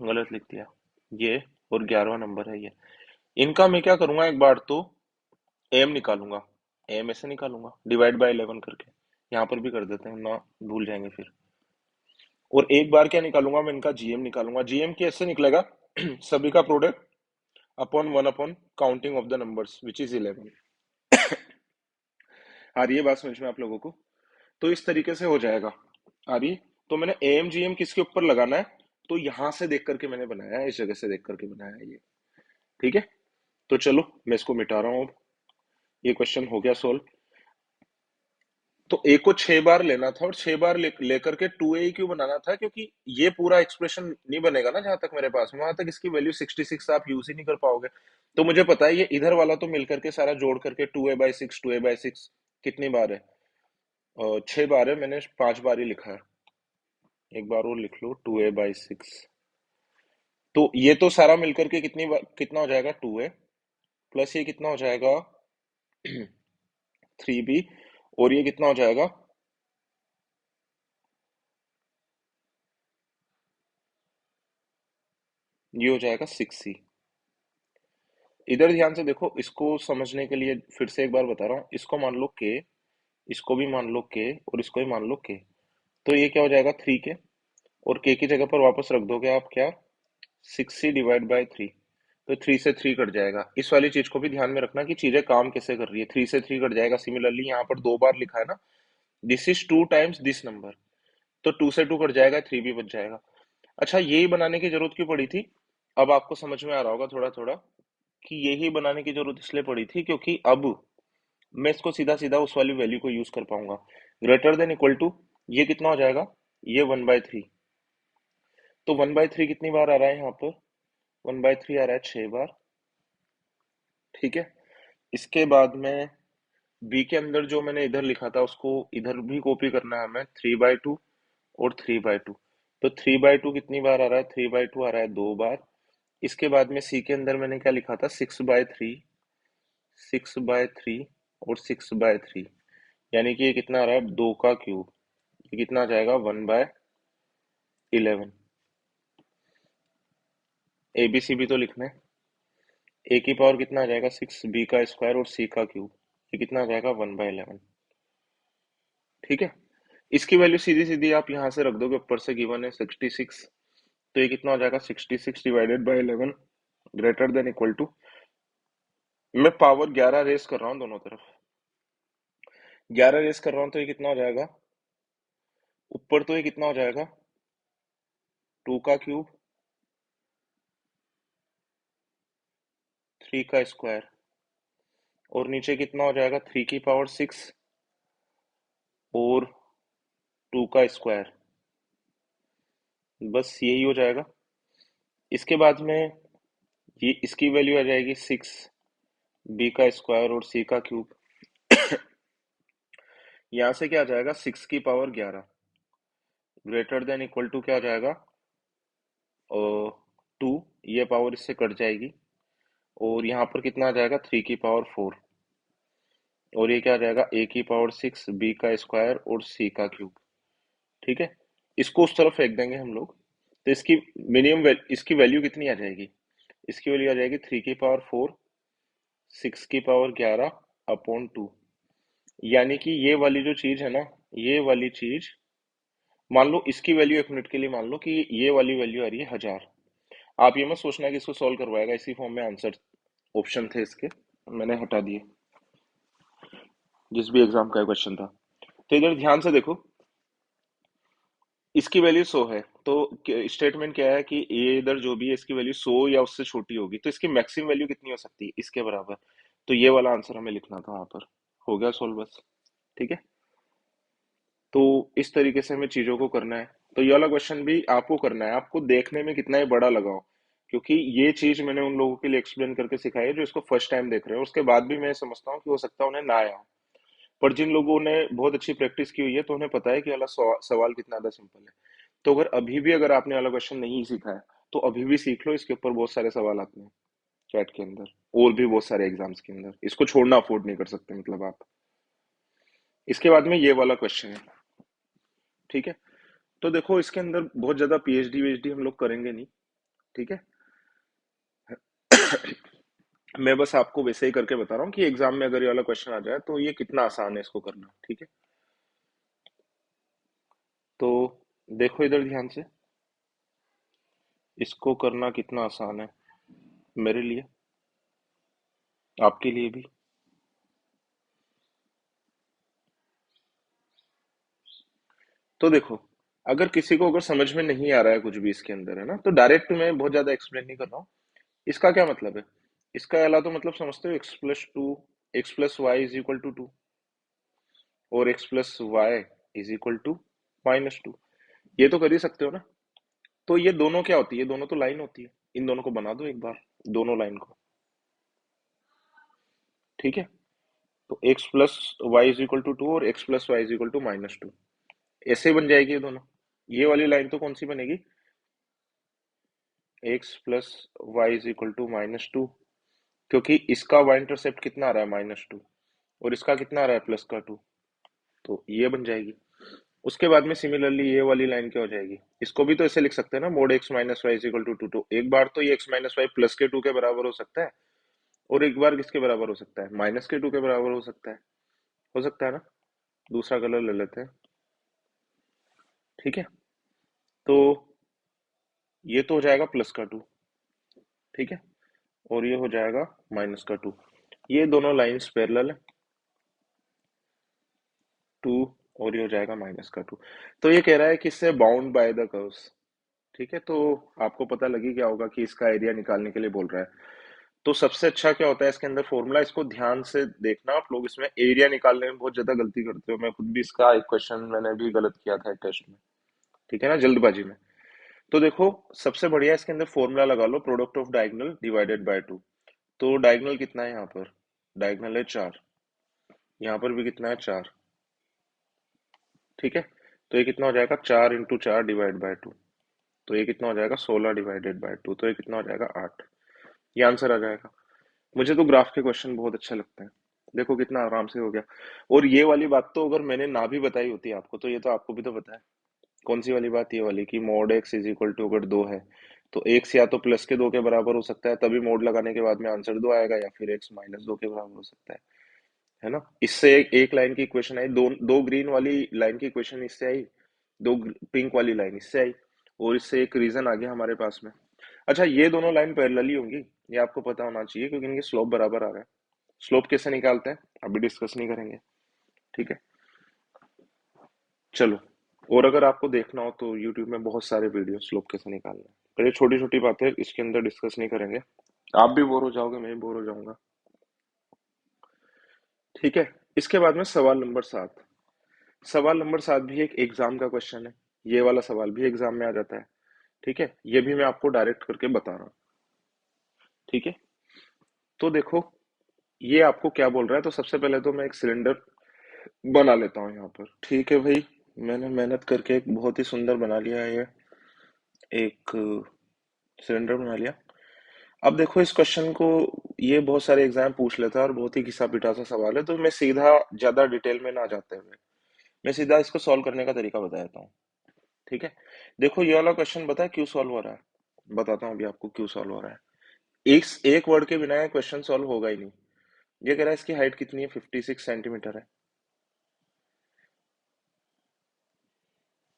गलत लिख दिया ये। और 11वां नंबर है ये। इनका मैं क्या करूंगा, एक बार तो एम निकालूंगा। एम ऐसे निकालूंगा, डिवाइड बाय 11 करके। यहाँ पर भी कर देते हैं ना, भूल जाएंगे फिर। और एक बार क्या निकालूंगा, मैं इनका जीएम निकालूंगा। जीएम कैसे निकलेगा, सभी का product upon one upon counting of the numbers which is 11। आ रही है बात समझ में आप लोगों को। तो इस तरीके से हो जाएगा। आ रही है। तो मैंने एम जीएम किसके ऊपर लगाना है, तो यहां से देख करके मैंने बनाया है, इस जगह से देख करके बनाया है ये। ठीक है। तो चलो मैं इसको मिटा रहा हूँ अब। ये क्वेश्चन हो गया सोल्व। तो ए को 6 बार लेना था और 6 बार लेकर के 2a क्यों बनाना था, क्योंकि ये पूरा एक्सप्रेशन नहीं बनेगा ना जहां तक मेरे पास, वहां तक इसकी वैल्यू 66 आप यूज ही नहीं कर पाओगे। तो मुझे पता है ये इधर वाला तो मिलकर के सारा जोड़ करके 2a/6 2a/6 कितनी बार है, 6 बार है, मैंने 5 बार ही लिखा है। एक बार और लिख लो 2a/6। तो ये तो सारा मिलकर के कितनी बार कितना हो जाएगा 2a, प्लस ये कितना हो जाएगा 3b, और ये कितना हो जाएगा, ये हो जाएगा 6c। इधर ध्यान से देखो, इसको समझने के लिए फिर से एक बार बता रहा हूँ, इसको मान लो के, इसको भी मान लो के, और इसको भी मान लो के। तो ये क्या हो जाएगा 3k, और के की जगह पर वापस रख दोगे आप क्या, 6c/3। तो 3 से 3 कट जाएगा। इस वाली चीज को भी ध्यान में रखना कि चीजें काम कैसे कर रही है। 3 से 3 कट जाएगा। सिमिलरली यहाँ पर 2 बार लिखा है ना, this is 2 times this number, तो 2 से 2 कट जाएगा, 3 भी बच जाएगा। अच्छा, यही बनाने की जरूरत क्यों पड़ी थी, अब आपको समझ में आ रहा होगा थोड़ा थोड़ा, कि यही बनाने की जरूरत इसलिए पड़ी थी क्योंकि अब मैं इसको सीधा सीधा उस वाली वैल्यू को यूज कर पाऊंगा। ग्रेटर देन इक्वल टू, ये कितना हो जाएगा, ये 1/3। तो 1/3 कितनी बार आ रहा है यहाँ पर, 1/3 आ रहा है 6 बार। ठीक है। इसके बाद में बी के अंदर जो मैंने इधर लिखा था उसको इधर भी कॉपी करना है हमें, 3/2 और 3/2। तो 3/2 कितनी बार आ रहा है, 3/2 आ रहा है 2 बार। इसके बाद में सी के अंदर मैंने क्या लिखा था, 6/3, 6/3 और 6/3, यानी कि ये कितना आ रहा है 2 का क्यूब। ये कितना आ जाएगा 1/11। ए बी सी भी तो लिखना है। ए की पावर कितना आ जाएगा 6, बी का स्क्वायर और सी का क्यूब, ये कितना आ जाएगा 1/11। ठीक है। इसकी वैल्यू सीधी सीधी आप यहाँ से रख दोगे, ऊपर से गिवन है 66। तो ये कितना हो जाएगा 66/11 ग्रेटर देन इक्वल टू, मैं पावर 11 रेस कर रहा हूँ दोनों तरफ, 11 रेस कर रहा हूँ, तो ये कितना हो जाएगा ऊपर, तो ये कितना हो जाएगा 2 का क्यूब, 3 का स्क्वायर, और नीचे कितना हो जाएगा 3 की पावर 6 और 2 का स्क्वायर। बस यही हो जाएगा। इसके बाद में ये इसकी वैल्यू आ जाएगी 6, बी का स्क्वायर और सी का क्यूब। यहाँ से क्या आ जाएगा 6 की power 11 greater than equal to क्या आ जाएगा, 2, ये पावर इससे कट जाएगी, और यहाँ पर कितना आ जाएगा 3 की पावर 4, और ये क्या आ जाएगा A की पावर 6, बी का स्क्वायर और सी का क्यूब। ठीक है। इसको उस तरफ फेंक देंगे हम लोग। तो इसकी इसकी वैल्यू कितनी आ जाएगी, इसकी वैल्यू आ जाएगी 3 की पावर 4, 6 की पावर 11 अपॉन 2। यानी कि ये वाली जो चीज है ना, ये वाली चीज, मान लो इसकी वैल्यू एक मिनट के लिए मान लो कि ये वाली वैल्यू आ रही है 1000। आप ये मत सोचना कि इसको सॉल्व करवाएगा, इसी फॉर्म में आंसर ऑप्शन थे इसके, मैंने हटा दिए, जिस भी एग्जाम का क्वेश्चन था। तो इधर ध्यान से देखो, इसकी वैल्यू 100 है, तो स्टेटमेंट क्या है कि ये इधर जो भी है इसकी वैल्यू 100 या उससे छोटी होगी, तो इसकी मैक्सिमम वैल्यू कितनी हो सकती है, इसके बराबर। तो ये वाला आंसर हमें लिखना था वहां पर। हो गया सोल्व बस। ठीक है। तो इस तरीके से हमें चीजों को करना है। तो ये वाला क्वेश्चन भी आपको करना है, आपको देखने में कितना ही बड़ा लगाओ, क्योंकि ये चीज मैंने उन लोगों के लिए एक्सप्लेन करके सिखाई है जो इसको फर्स्ट टाइम देख रहे हैं, उसके बाद भी मैं समझता हूँ कि हो सकता है उन्हें ना आया हो। पर जिन लोगों ने बहुत अच्छी प्रैक्टिस की हुई है तो उन्हें पता है कि वाला सवाल कितना ज्यादा सिंपल है। तो अगर अभी भी अगर आपने वाला क्वेश्चन नहीं सीखा है तो अभी भी सीख लो, इसके ऊपर बहुत सारे सवाल आते हैं चैट के अंदर, और भी बहुत सारे एग्जाम्स के अंदर, इसको छोड़ना अफोर्ड नहीं कर सकते मतलब आप। इसके बाद में ये वाला क्वेश्चन है। ठीक है। तो देखो इसके अंदर बहुत ज्यादा पीएचडी वीएचडी हम लोग करेंगे नहीं। ठीक है। मैं बस आपको वैसे ही करके बता रहा हूँ कि एग्जाम में अगर ये वाला क्वेश्चन आ जाए तो ये कितना आसान है इसको करना। ठीक है। तो देखो इधर ध्यान से, इसको करना कितना आसान है मेरे लिए, आपके लिए भी। तो देखो, अगर किसी को अगर समझ में नहीं आ रहा है कुछ भी इसके अंदर है ना, तो डायरेक्ट मैं बहुत ज्यादा एक्सप्लेन नहीं कर रहा हूँ। इसका क्या मतलब है, इसका अला तो मतलब समझते हो, x+2, x+y = 2। और x plus Y is equal to -2। ये तो कर ही सकते हो ना। तो ये दोनों क्या होती है, ये दोनों तो लाइन होती है। इन दोनों को बना दो एक बार, दोनों लाइन को। ठीक है, तो x plus Y is equal to 2 और x plus Y is equal to -2, ऐसे बन जाएगी ये दोनों। ये वाली लाइन तो कौन सी बनेगी, x plus Y is equal to -2, क्योंकि इसका y इंटरसेप्ट कितना आ रहा है -2, और इसका कितना आ रहा है +2, तो ये बन जाएगी। उसके बाद में सिमिलरली ये वाली लाइन क्या हो जाएगी, इसको भी तो ऐसे लिख सकते हैं ना, mod x minus Y is equal to 2। तो एक बार तो ये x माइनस वाई प्लस के 2 के बराबर हो सकता है, और एक बार किसके बराबर हो सकता है, -2 के बराबर हो सकता है ना। दूसरा कलर ले लेते हैं। ठीक है, तो ये तो हो जाएगा +2। ठीक है, और ये हो जाएगा -2। ये दोनों लाइंस पैरेलल है, 2, और ये हो जाएगा -2। तो ये कह रहा है कि इससे बाउंड बाय द कर्व्स। ठीक है, तो आपको पता लगी क्या होगा कि इसका एरिया निकालने के लिए बोल रहा है। तो सबसे अच्छा क्या होता है इसके अंदर फॉर्मूला, इसको ध्यान से देखना आप लोग। इसमें एरिया निकालने में बहुत ज्यादा गलती करते हो, मैं खुद भी इसका एक क्वेश्चन मैंने भी गलत किया था एक टेस्ट में। ठीक है ना, जल्दबाजी में। तो देखो, सबसे बढ़िया इसके अंदर फॉर्मूला लगा लो, product of diagonal divided by 2। तो डायगोनल कितना है यहाँ पर, डायगोनल है 4, यहाँ पर भी कितना है 4। ठीक है, तो ये कितना हो जाएगा, 4 × 4 डिवाइड बाय 2। तो ये कितना हो जाएगा, 16 डिवाइडेड बाय 2। तो ये कितना हो जाएगा, 8। ये आंसर आ जाएगा। मुझे तो ग्राफ के क्वेश्चन बहुत अच्छे लगते हैं। देखो कितना आराम से हो गया। और ये वाली बात तो अगर मैंने ना भी बताई होती आपको, तो ये तो आपको भी तो पता है। कौन सी वाली बात, ये वाली कि mod X is equal to, अगर 2 है तो एक्स या तो +2 के बराबर हो सकता है, तभी मोड लगाने के बाद में आंसर 2 आएगा, या फिर एक्स -2 के बराबर हो सकता है ना। इससे एक लाइन की इक्वेशन आई, दो ग्रीन वाली लाइन की इक्वेशन इससे आई, दो पिंक वाली लाइन इससे आई, और इससे एक रीजन आ गया हमारे पास में। अच्छा, ये दोनों लाइन पैरेलल ही होंगी, ये आपको पता होना चाहिए, क्योंकि इनके स्लोप बराबर आ रहा है। स्लोप कैसे निकालते हैं अभी डिस्कस नहीं करेंगे। ठीक है, चलो। और अगर आपको देखना हो तो YouTube में बहुत सारे वीडियो स्लोप कैसे निकालना है, पर ये छोटी छोटी बातें इसके अंदर डिस्कस नहीं करेंगे। आप भी बोर हो जाओगे, मैं भी बोर हो जाऊंगा। ठीक है, इसके बाद में सवाल नंबर 7। सवाल नंबर 7 भी एक एग्जाम का क्वेश्चन है। ये वाला सवाल भी एग्जाम में आ जाता है। ठीक है, ये भी मैं आपको डायरेक्ट करके बता रहा हूँ। ठीक है, तो देखो ये आपको क्या बोल रहा है। तो सबसे पहले तो मैं एक सिलेंडर बना लेता हूँ यहाँ पर। ठीक है भाई, मैंने मेहनत करके एक बहुत ही सुंदर बना लिया है ये, एक सिलेंडर बना लिया। अब देखो इस क्वेश्चन को, ये बहुत सारे एग्जाम पूछ लेता है और बहुत ही घिसा पिटा सा सवाल है, तो मैं सीधा ज्यादा डिटेल में ना जाते हुए मैं सीधा इसको सॉल्व करने का तरीका बता देता हूँ। ठीक है, देखो ये वाला क्वेश्चन बता क्यों सॉल्व हो रहा है, बताता हूँ अभी आपको क्यों सॉल्व हो रहा है। एक वर्ड के बिना ये क्वेश्चन सॉल्व होगा ही नहीं। ये कह रहा है इसकी हाइट कितनी है, 56 सेंटीमीटर है,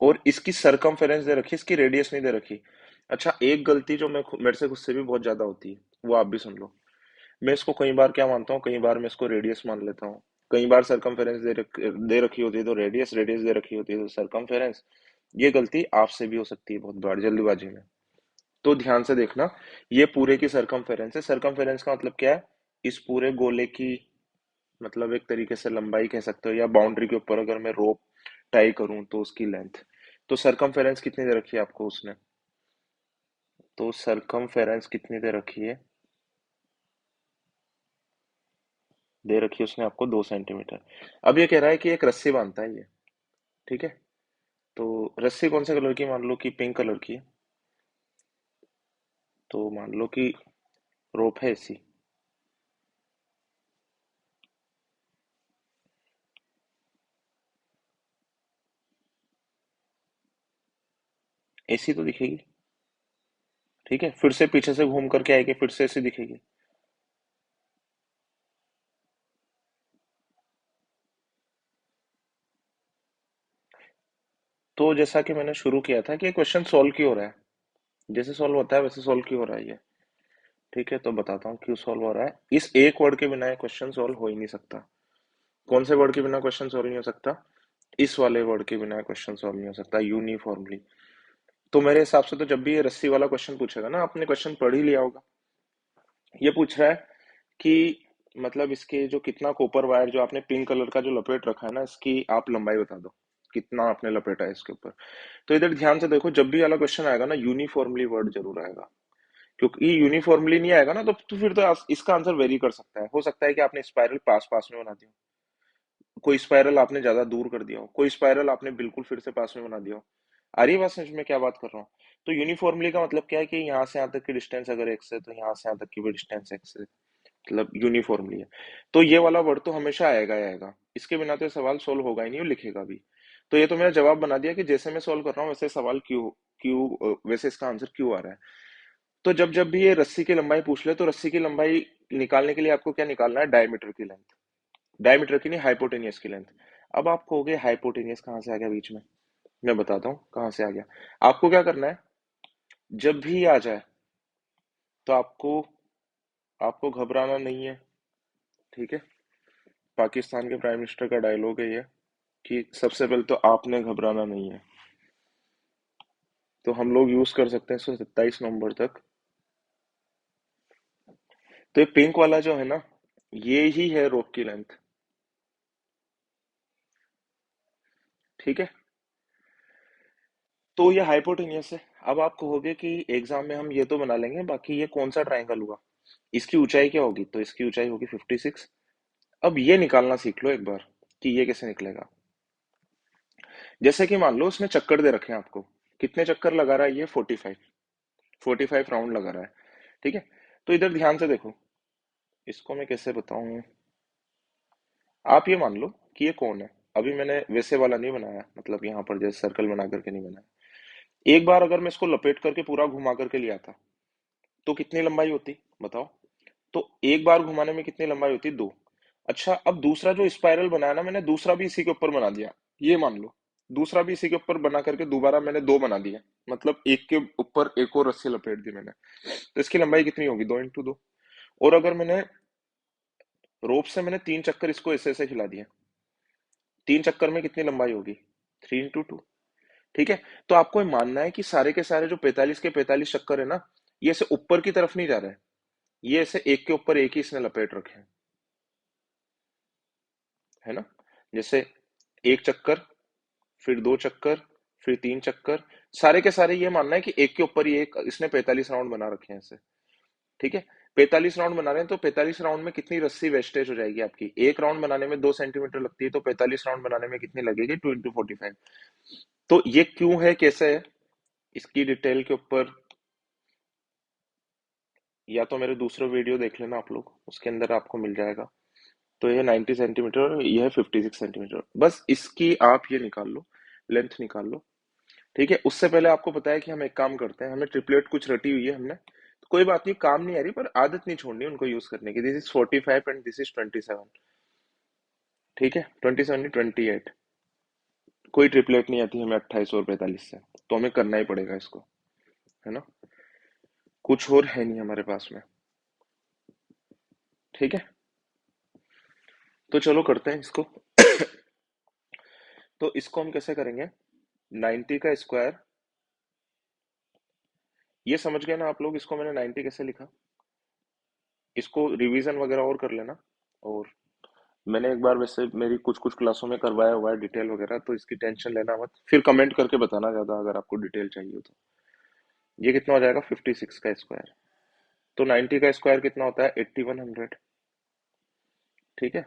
और इसकी सरकमफेरेंस दे रखी है, इसकी रेडियस नहीं दे रखी। अच्छा, एक गलती जो मेरे से खुद से भी बहुत ज्यादा होती है, वो आप भी सुन लो। मैं इसको कई बार क्या मानता हूँ, कई बार मैं इसको रेडियस मान लेता हूँ। कई बार सरकमफेरेंस दे रखी होती है तो रेडियस, रेडियस दे रखी होती है तो सरकमफेरेंस। ये गलती आपसे भी हो सकती है बहुत बार जल्दबाजी में। तो ध्यान से देखना, ये पूरे की सरकमफेरेंस है। सरकमफेरेंस का मतलब क्या है, इस पूरे गोले की, मतलब एक तरीके से लंबाई कह सकते हो, या बाउंड्री के ऊपर अगर मैं रोप टाई करूं तो उसकी लेंथ। तो सरकमफेरेंस कितनी दे रखी है आपको उसने, तो सरकमफेरेंस कितनी दे रखी है, दे रखी है उसने आपको 2 सेंटीमीटर। अब ये कह रहा है कि एक रस्सी बांधता है ये। ठीक है, तो रस्सी कौन से कलर की, मान लो कि पिंक कलर की है। तो मान लो कि रोप है ऐसी। ऐसी तो दिखेगी। ठीक है, फिर से पीछे से घूम करके आएगी, फिर से ऐसी दिखेगी। तो जैसा कि मैंने शुरू किया था कि क्वेश्चन सॉल्व क्यों हो रहा है, जैसे सॉल्व होता है वैसे सॉल्व क्यों हो रहा है ये। ठीक है, तो बताता हूँ क्यों सॉल्व हो रहा है। इस एक वर्ड के बिना ये क्वेश्चन सॉल्व हो ही नहीं सकता। कौन से वर्ड के बिना क्वेश्चन सॉल्व नहीं हो सकता, इस वाले वर्ड के बिना क्वेश्चन सॉल्व नहीं हो सकता, यूनिफॉर्मली। तो मेरे हिसाब से तो जब भी ये रस्सी वाला क्वेश्चन पूछेगा ना, आपने क्वेश्चन पढ़ ही लिया होगा। ये पूछ रहा है कि मतलब इसके जो कितना कॉपर वायर जो आपने पिंक कलर का जो लपेट रखा है ना, इसकी आप लंबाई बता दो, कितना आपने लपेटा है इसके ऊपर। तो इधर ध्यान से देखो, जब भी वाला क्वेश्चन आएगा ना, यूनिफॉर्मली वर्ड जरूर आएगा। क्योंकि यूनिफॉर्मली नहीं आएगा ना, तो फिर तो इसका आंसर वेरी कर सकता है। हो सकता है कि आपने स्पाइरल पास पास में बना दिया, कोई स्पाइरल आपने ज्यादा दूर कर दिया हो, कोई स्पाइरल आपने बिल्कुल फिर से पास में बना दिया हो। आ रही है बात समझ में क्या बात कर रहा हूँ? तो यूनिफॉर्मली का मतलब क्या है कि यहाँ से यहाँ तक की डिस्टेंस अगर एक्स है, तो यहाँ से यहाँ तक की भी डिस्टेंस एक्स है, मतलब यूनिफॉर्मली है। तो ये वाला वर्ड तो हमेशा आएगा ही आएगा, इसके बिना तो ये सवाल सोल्व होगा ही नहीं, और लिखेगा भी। तो ये तो मेरा जवाब बना दिया कि जैसे मैं सोल्व कर रहा हूँ वैसे सवाल क्यों, वैसे इसका आंसर क्यों आ रहा है। तो जब जब भी ये रस्सी की लंबाई पूछ ले, तो रस्सी की लंबाई निकालने के लिए आपको क्या निकालना है? डायमीटर की लेंथ। डायमीटर की नहीं, हाइपोटेनियस की लेंथ। अब आप कहोगे हाइपोटेनियस कहाँ से आ गया बीच में? मैं बताता हूँ कहाँ से आ गया। आपको क्या करना है, जब भी आ जाए तो आपको आपको घबराना नहीं है, ठीक है? पाकिस्तान के प्राइम मिनिस्टर का डायलॉग है ये, कि सबसे पहले तो आपने घबराना नहीं है। तो हम लोग यूज कर सकते हैं इसको 27 नवंबर तक। तो ये पिंक वाला जो है ना, ये ही है रोप की लेंथ, ठीक है? तो ये हाइपोटेनियस है। अब आप कहोगे कि एग्जाम में हम ये तो बना लेंगे, बाकी ये कौन सा ट्रायंगल हुआ, इसकी ऊंचाई क्या होगी? तो इसकी ऊंचाई होगी 56। अब ये निकालना सीख लो एक बार कि ये कैसे निकलेगा। जैसे कि मान लो उसने चक्कर दे रखे हैं आपको, कितने चक्कर लगा रहा है ये? 45। 45 राउंड लगा रहा है, ठीक है? तो इधर ध्यान से देखो, इसको मैं कैसे बताऊं। आप ये मान लो कि ये कौन है। अभी मैंने वैसे वाला नहीं बनाया, मतलब यहाँ पर जैसे सर्कल बना करके नहीं बनाया। एक बार अगर मैं इसको लपेट करके पूरा घुमा करके लिया था, तो कितनी लंबाई होती बताओ? तो एक बार घुमाने में कितनी लंबाई होती? दो। अच्छा, अब दूसरा जो स्पाइरल बनाया ना मैंने, दूसरा भी इसी के ऊपर बना दिया, ये मान लो। दूसरा भी इसी के ऊपर बना करके दोबारा मैंने दो बना दिया, मतलब एक के ऊपर एक और रस्सी लपेट दी मैंने। तो इसकी लंबाई कितनी होगी? 2 इंटू 2। और अगर मैंने रोप से मैंने 3 चक्कर इसको ऐसे ऐसे खिला दिया, 3 चक्कर में कितनी लंबाई होगी? 3 इंटू 2, ठीक है? तो आपको ये मानना है कि सारे के सारे जो 45 के 45 चक्कर है ना, ये ऐसे ऊपर की तरफ नहीं जा रहे हैं, ये ऐसे एक के ऊपर एक ही इसने लपेट रखे हैं, है ना? जैसे एक चक्कर, फिर 2 चक्कर, फिर 3 चक्कर, सारे के सारे ये मानना है कि एक के ऊपर ही एक इसने 45 राउंड बना रखे हैं ऐसे, ठीक है? 45 राउंड बना रहे हैं, तो 45 राउंड में कितनी रस्सी वेस्टेज हो जाएगी आपकी? एक राउंड बनाने में 2 सेंटीमीटर लगती है, तो 45 राउंड बनाने में कितनी लगेगी? 2 इंटू 45। तो ये क्यों है, कैसे है, इसकी डिटेल के ऊपर या तो मेरे दूसरे वीडियो देख लेना आप लोग, उसके अंदर आपको मिल जाएगा। तो ये 90 सेंटीमीटर और ये है 56 सेंटीमीटर। बस इसकी आप ये निकाल लो, लेंथ निकाल लो, ठीक है? उससे पहले आपको पता है कि हम एक काम करते हैं, हमें ट्रिपलेट कुछ रटी हुई है हमने, तो कोई बात नहीं, काम नहीं आ रही पर आदत नहीं छोड़नी उनको यूज करने की। This is 45 and this is 27, ठीक है? 27 28। कोई ट्रिपलेट नहीं आती हमें 28 और 45 से, तो हमें करना ही पड़ेगा इसको, है ना? कुछ और है नहीं हमारे पास में, ठीक है? तो चलो करते हैं इसको। तो इसको हम कैसे करेंगे? 90 का स्क्वायर, ये समझ गए ना आप लोग, इसको मैंने 90 कैसे लिखा? इसको रिवीजन वगैरह और कर लेना। और मैंने एक बार वैसे मेरी कुछ कुछ क्लासों में करवाया हुआ है डिटेल वगैरह, तो इसकी टेंशन लेना मत, फिर कमेंट करके बताना ज्यादा अगर आपको डिटेल चाहिए हो तो। ये कितना हो जाएगा? 56 का स्क्वायर। तो 90 का स्क्वायर कितना होता है? 8100, ठीक है?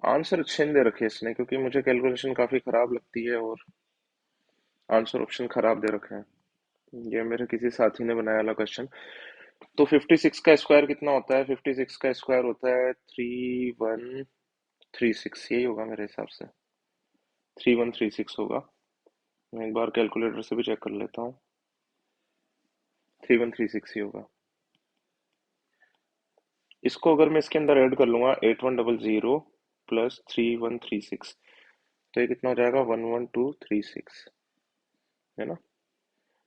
आंसर अच्छे नहीं दे रखे इसने, क्योंकि मुझे कैलकुलेशन काफी खराब लगती है, और आंसर ऑप्शन खराब दे रखे हैं। ये मेरे किसी साथी ने बनाया वाला क्वेश्चन। तो 56 का स्क्वायर कितना होता है? 56 का स्क्वायर होता है 3136, यही होगा मेरे हिसाब से। 3136 होगा। मैं एक बार कैलकुलेटर से भी चेक कर लेता हूँ। 3136 ही होगा। इसको अगर मैं इसके अंदर ऐड कर लूंगा, 8100 प्लस 3136, तो ये कितना हो जाएगा? 11236, है ना?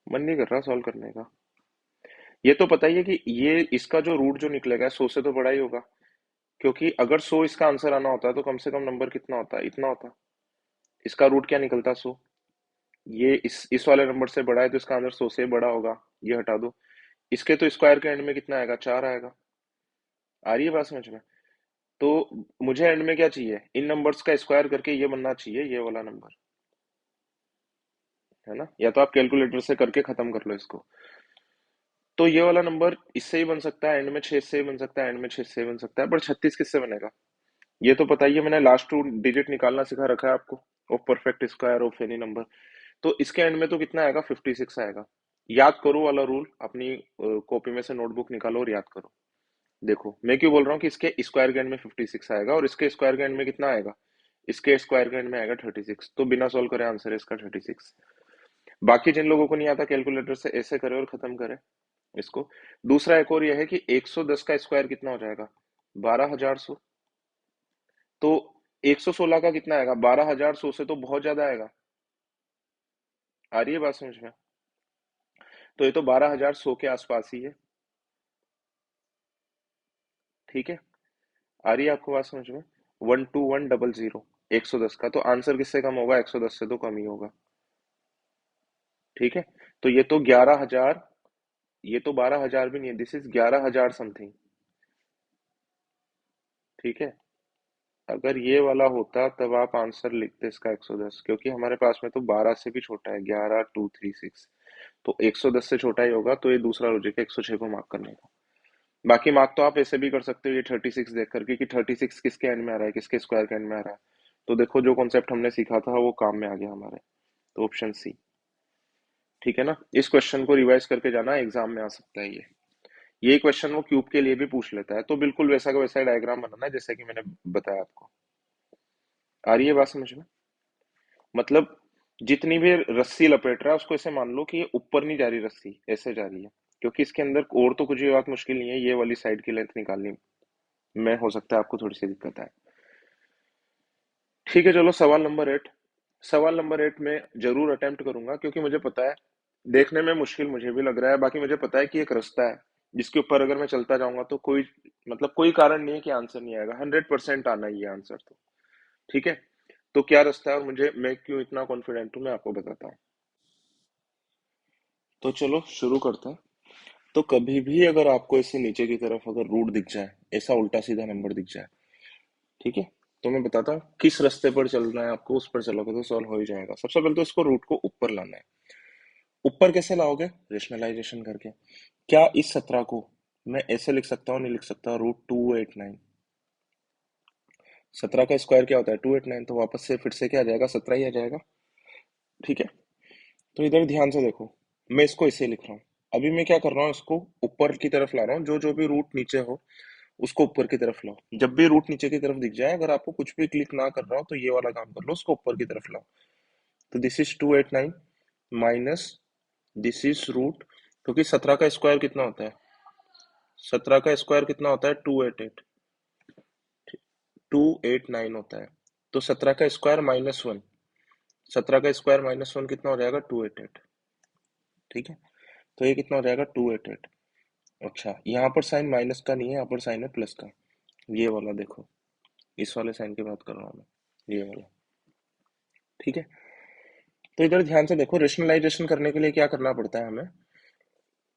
मन नहीं कर रहा सॉल्व करने का। ये तो पता ही है कि ये इसका जो रूट जो निकलेगा 100 से तो बड़ा ही होगा, क्योंकि अगर 100 इसका आंसर आना होता है तो कम से कम नंबर कितना होता है? इतना होता। इसका रूट क्या निकलता? 100। ये इस वाले नंबर से बड़ा है, तो इसका आंसर 100 से बड़ा होगा, ये हटा दो। इसके तो स्क्वायर के एंड में कितना आएगा? 4 आएगा। आ रही है बात समझ में? तो मुझे एंड में क्या चाहिए, इन नंबर्स का स्क्वायर करके ये बनना चाहिए ये वाला नंबर, है ना। या तो आप कैलकुलेटर से करके खत्म कर लो इसको। तो ये वाला नंबर इससे ही बन सकता है, एंड में 6 से ही बन सकता है, एंड में 6 से ही बन सकता है, पर 36 किससे बनेगा, ये तो पता ही है, मैंने लास्ट 2 डिजिट निकालना सिखा रखा है आपको, of perfect square of any number. तो इसके एंड में तो कितना आएगा, 56 आएगा। याद करो वाला रूल, अपनी कॉपी में से नोटबुक निकालो और याद करो। देखो मैं क्यों बोल रहा हूँ कि इसके स्क्वायर के एंड में 56 आएगा, और इसके स्क्वायर के एंड में कितना आएगा, इसके स्क्वायर के एंड में आएगा 36। तो बिना सॉल्व करे आंसर है इसका 36। बाकी जिन लोगों को नहीं आता कैलकुलेटर से ऐसे करे और खत्म करे इसको। दूसरा एक और यह है कि 110 का स्क्वायर कितना हो जाएगा, 12,100। तो 116 का कितना आएगा, 12,100 से तो बहुत ज्यादा आएगा। आ रही है बात समझ में। तो ये तो 12,100 के आसपास ही है। ठीक है, आ रही है आपको बात समझ में। 12100, 110 का तो आंसर किससे कम होगा, 110 से तो कम ही होगा। ठीक है, तो ये तो 11,000, ये तो 12,000 भी नहीं है, दिस इज 11,000 समथिंग। ठीक है, अगर ये वाला होता तब आप आंसर लिखते इसका 110, क्योंकि हमारे पास में तो 12 से भी छोटा है, 11,236। तो 110 से छोटा ही होगा, तो ये दूसरा लॉजिक है 106 को मार्क करने का। बाकी मार्क तो आप ऐसे भी कर सकते हो, ये 36 देख करके कि 36 किसके एंड में आ रहा है, किसके स्क्वायर के एंड में आ रहा है। तो देखो जो कॉन्सेप्ट हमने सीखा था वो काम में आ गया हमारे। तो ऑप्शन सी। ठीक है ना, इस क्वेश्चन को रिवाइज करके जाना, एग्जाम में आ सकता है ये क्वेश्चन वो क्यूब के लिए भी पूछ लेता है, तो बिल्कुल वैसा का वैसा डायग्राम बनाना है जैसे कि मैंने बताया आपको। आ रही है बात समझ में। मतलब जितनी भी रस्सी लपेट रहा है उसको ऐसे मान लो कि ये ऊपर नहीं जा रही रस्सी, ऐसे जा रही है, क्योंकि इसके अंदर और तो कुछ भी बात मुश्किल नहीं है, ये वाली साइड की लेंथ निकालनी में हो सकता है आपको थोड़ी सी दिक्कत है। ठीक है, चलो सवाल नंबर 8। सवाल नंबर 8 में जरूर अटेम्प्ट करूंगा, क्योंकि मुझे पता है देखने में मुश्किल मुझे भी लग रहा है, बाकी मुझे पता है कि एक रास्ता है जिसके ऊपर अगर मैं चलता जाऊंगा तो कोई मतलब कोई कारण नहीं है कि आंसर नहीं आएगा, 100% आना ही है आंसर तो। ठीक है, तो क्या रास्ता है और मुझे मैं क्यों इतना कॉन्फिडेंट हूं मैं आपको बताता हूँ। तो चलो शुरू करते हैं। तो कभी भी अगर आपको इससे नीचे की तरफ अगर रूट दिख जाए, ऐसा उल्टा सीधा नंबर दिख जाए, ठीक है, तो मैं बताता हूँ किस रास्ते पर चलना है आपको, उस पर चलोगे तो सॉल्व हो ही जाएगा। सबसे पहले तो इसको रूट को ऊपर लाना है। ऊपर कैसे लाओगे, रेशनलाइजेशन करके। क्या इस 17 को मैं ऐसे लिख सकता हूँ, नहीं लिख सकता, √289। 17 का स्क्वायर क्या होता है, 289, तो वापस से फिर से क्या आ जाएगा, 17 ही आ जाएगा। ठीक है, तो इधर ध्यान से देखो, मैं इसको ऐसे लिख रहा हूँ। अभी मैं क्या कर रहा हूँ, इसको ऊपर की तरफ ला रहा हूँ, जो जो भी रूट नीचे हो उसको ऊपर की तरफ लाओ। जब भी रूट नीचे की तरफ दिख जाए, अगर आपको कुछ भी क्लिक ना कर रहा हो तो ये वाला काम कर लो, उसको ऊपर की तरफ लाओ। तो this is 289 minus this is root, क्योंकि 17 का स्क्वायर कितना होता है, 17 का स्क्वायर कितना होता है, 288, 289 होता है। तो 17 का स्क्वायर -1, 17 का स्क्वायर -1 कितना हो जाएगा, 288। ठीक है, तो ये कितना हो जाएगा, 288। अच्छा, यहाँ पर साइन माइनस का नहीं है, यहाँ पर साइन है प्लस का। ये वाला देखो, इस वाले साइन की बात कर रहा हूँ मैं, ये वाला। ठीक है, तो इधर ध्यान से देखो, रेशनलाइजेशन करने के लिए क्या करना पड़ता है हमें,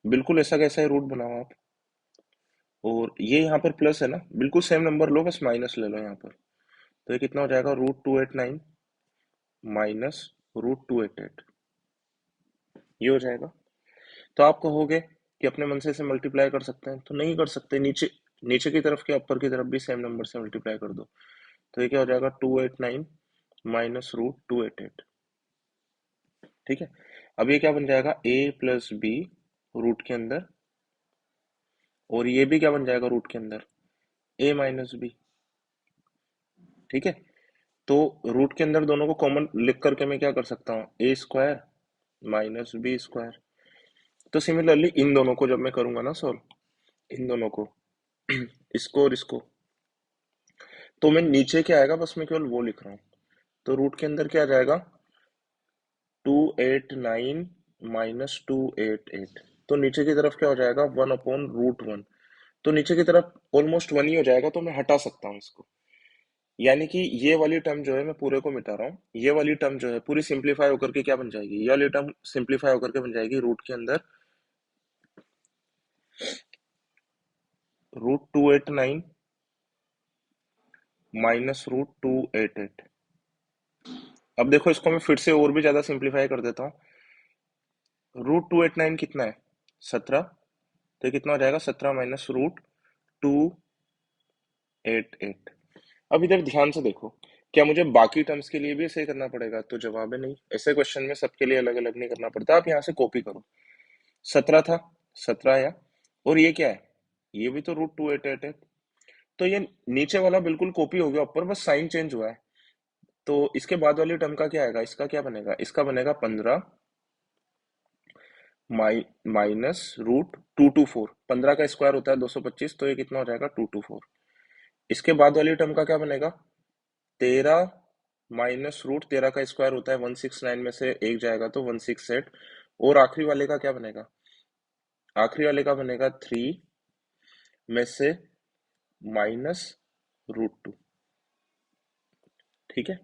बिल्कुल ऐसा कैसा है रूट बनाओ आप, और ये यहाँ पर प्लस है ना, बिल्कुल सेम नंबर लो, बस माइनस ले लो यहाँ पर। तो ये कितना हो जाएगा, √289 माइनस √288, ये हो जाएगा। तो आप कहोगे कि अपने मन से इसे मल्टीप्लाई कर सकते हैं, तो नहीं कर सकते, नीचे नीचे की तरफ के ऊपर की तरफ भी सेम नंबर से मल्टीप्लाई कर दो। तो ये क्या हो जाएगा, 289 माइनस √288। ठीक है, अब ये क्या बन जाएगा, a+b रूट के अंदर, और ये भी क्या बन जाएगा रूट के अंदर, a-b। ठीक है, तो रूट के अंदर दोनों को कॉमन लिख करके मैं क्या कर सकता हूँ, a² माइनस b²। तो सिमिलरली इन दोनों को जब मैं करूंगा ना सॉल्व, इन दोनों को इसको और इसको, तो मैं नीचे क्या आएगा बस मैं केवल वो लिख रहा हूँ। तो रूट के अंदर क्या आ जाएगा, 289 माइनस 288। तो नीचे की तरफ क्या हो जाएगा, 1/√1। तो नीचे की तरफ ऑलमोस्ट 1 ही हो जाएगा, तो मैं हटा सकता हूँ इसको। यानी कि ये वाली टर्म जो है मैं पूरे को मिटा रहा हूँ, ये वाली टर्म जो है पूरी सिंप्लीफाई होकर के क्या बन जाएगी, ये वाली टर्म सिंप्लीफाई होकर के बन जाएगी रूट के अंदर √289 -√288। अब देखो इसको मैं फिर से और भी ज्यादा सिंप्लीफाई कर देता हूँ। √289 कितना है? 17। तो ये कितना हो जाएगा? 17 माइनस √288। अब इधर ध्यान से देखो, क्या मुझे बाकी टर्म्स के लिए भी ऐसे ही करना पड़ेगा? तो जवाब है नहीं। ऐसे क्वेश्चन में सबके लिए अलग अलग नहीं करना पड़ता, आप यहाँ से कॉपी करो। 17 था, 17 आया, और ये क्या है? ये भी तो √288 है। तो ये नीचे वाला बिल्कुल कॉपी हो गया ऊपर, बस साइन चेंज हुआ है। तो इसके बाद वाली टर्म का क्या आएगा? इसका क्या बनेगा? इसका बनेगा 15 माइनस √224। 15 का स्क्वायर होता है 225, तो ये कितना हो जाएगा? 224। इसके बाद वाली टर्म का क्या बनेगा? 13 माइनस √13 का स्क्वायर होता है 169, में से एक जाएगा तो 168। और आखिरी वाले का क्या बनेगा? आखिरी वाले का बनेगा 3 में से -√2। ठीक है,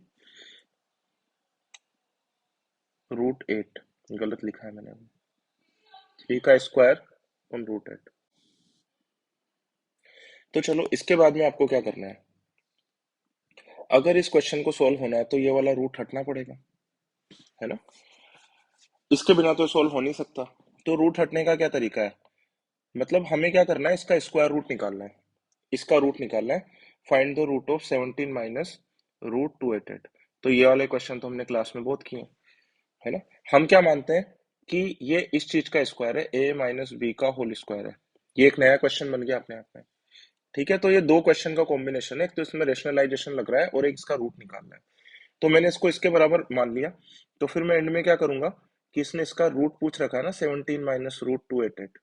√8 गलत लिखा है मैंने, 3 का स्क्वायर ऑन √8। तो चलो इसके बाद में आपको क्या करना है, अगर इस क्वेश्चन को सॉल्व होना है तो ये वाला रूट हटना पड़ेगा, है ना? इसके बिना तो सॉल्व हो नहीं सकता। तो रूट हटने का क्या तरीका है? मतलब हमें क्या करना है, इसका स्क्वायर रूट निकालना है। इसका रूट निकालना है। Find the root of 17 minus √288। तो ये वाले क्वेश्चन तो हमने क्लास में बहुत किए हैं, है ना? हम क्या मानते हैं कि ये इस चीज का स्क्वायर है, a माइनस बी का होल स्क्वायर है। ये एक नया क्वेश्चन बन गया अपने आप में। ठीक है, तो ये दो क्वेश्चन का कॉम्बिनेशन है, एक तो इसमें रेशनलाइजेशन लग रहा है और एक इसका रूट निकालना है। तो मैंने इसको इसके बराबर मान लिया। तो फिर मैं एंड में क्या करूंगा कि इसने इसका रूट पूछ रखा है ना, 17 माइनस √288,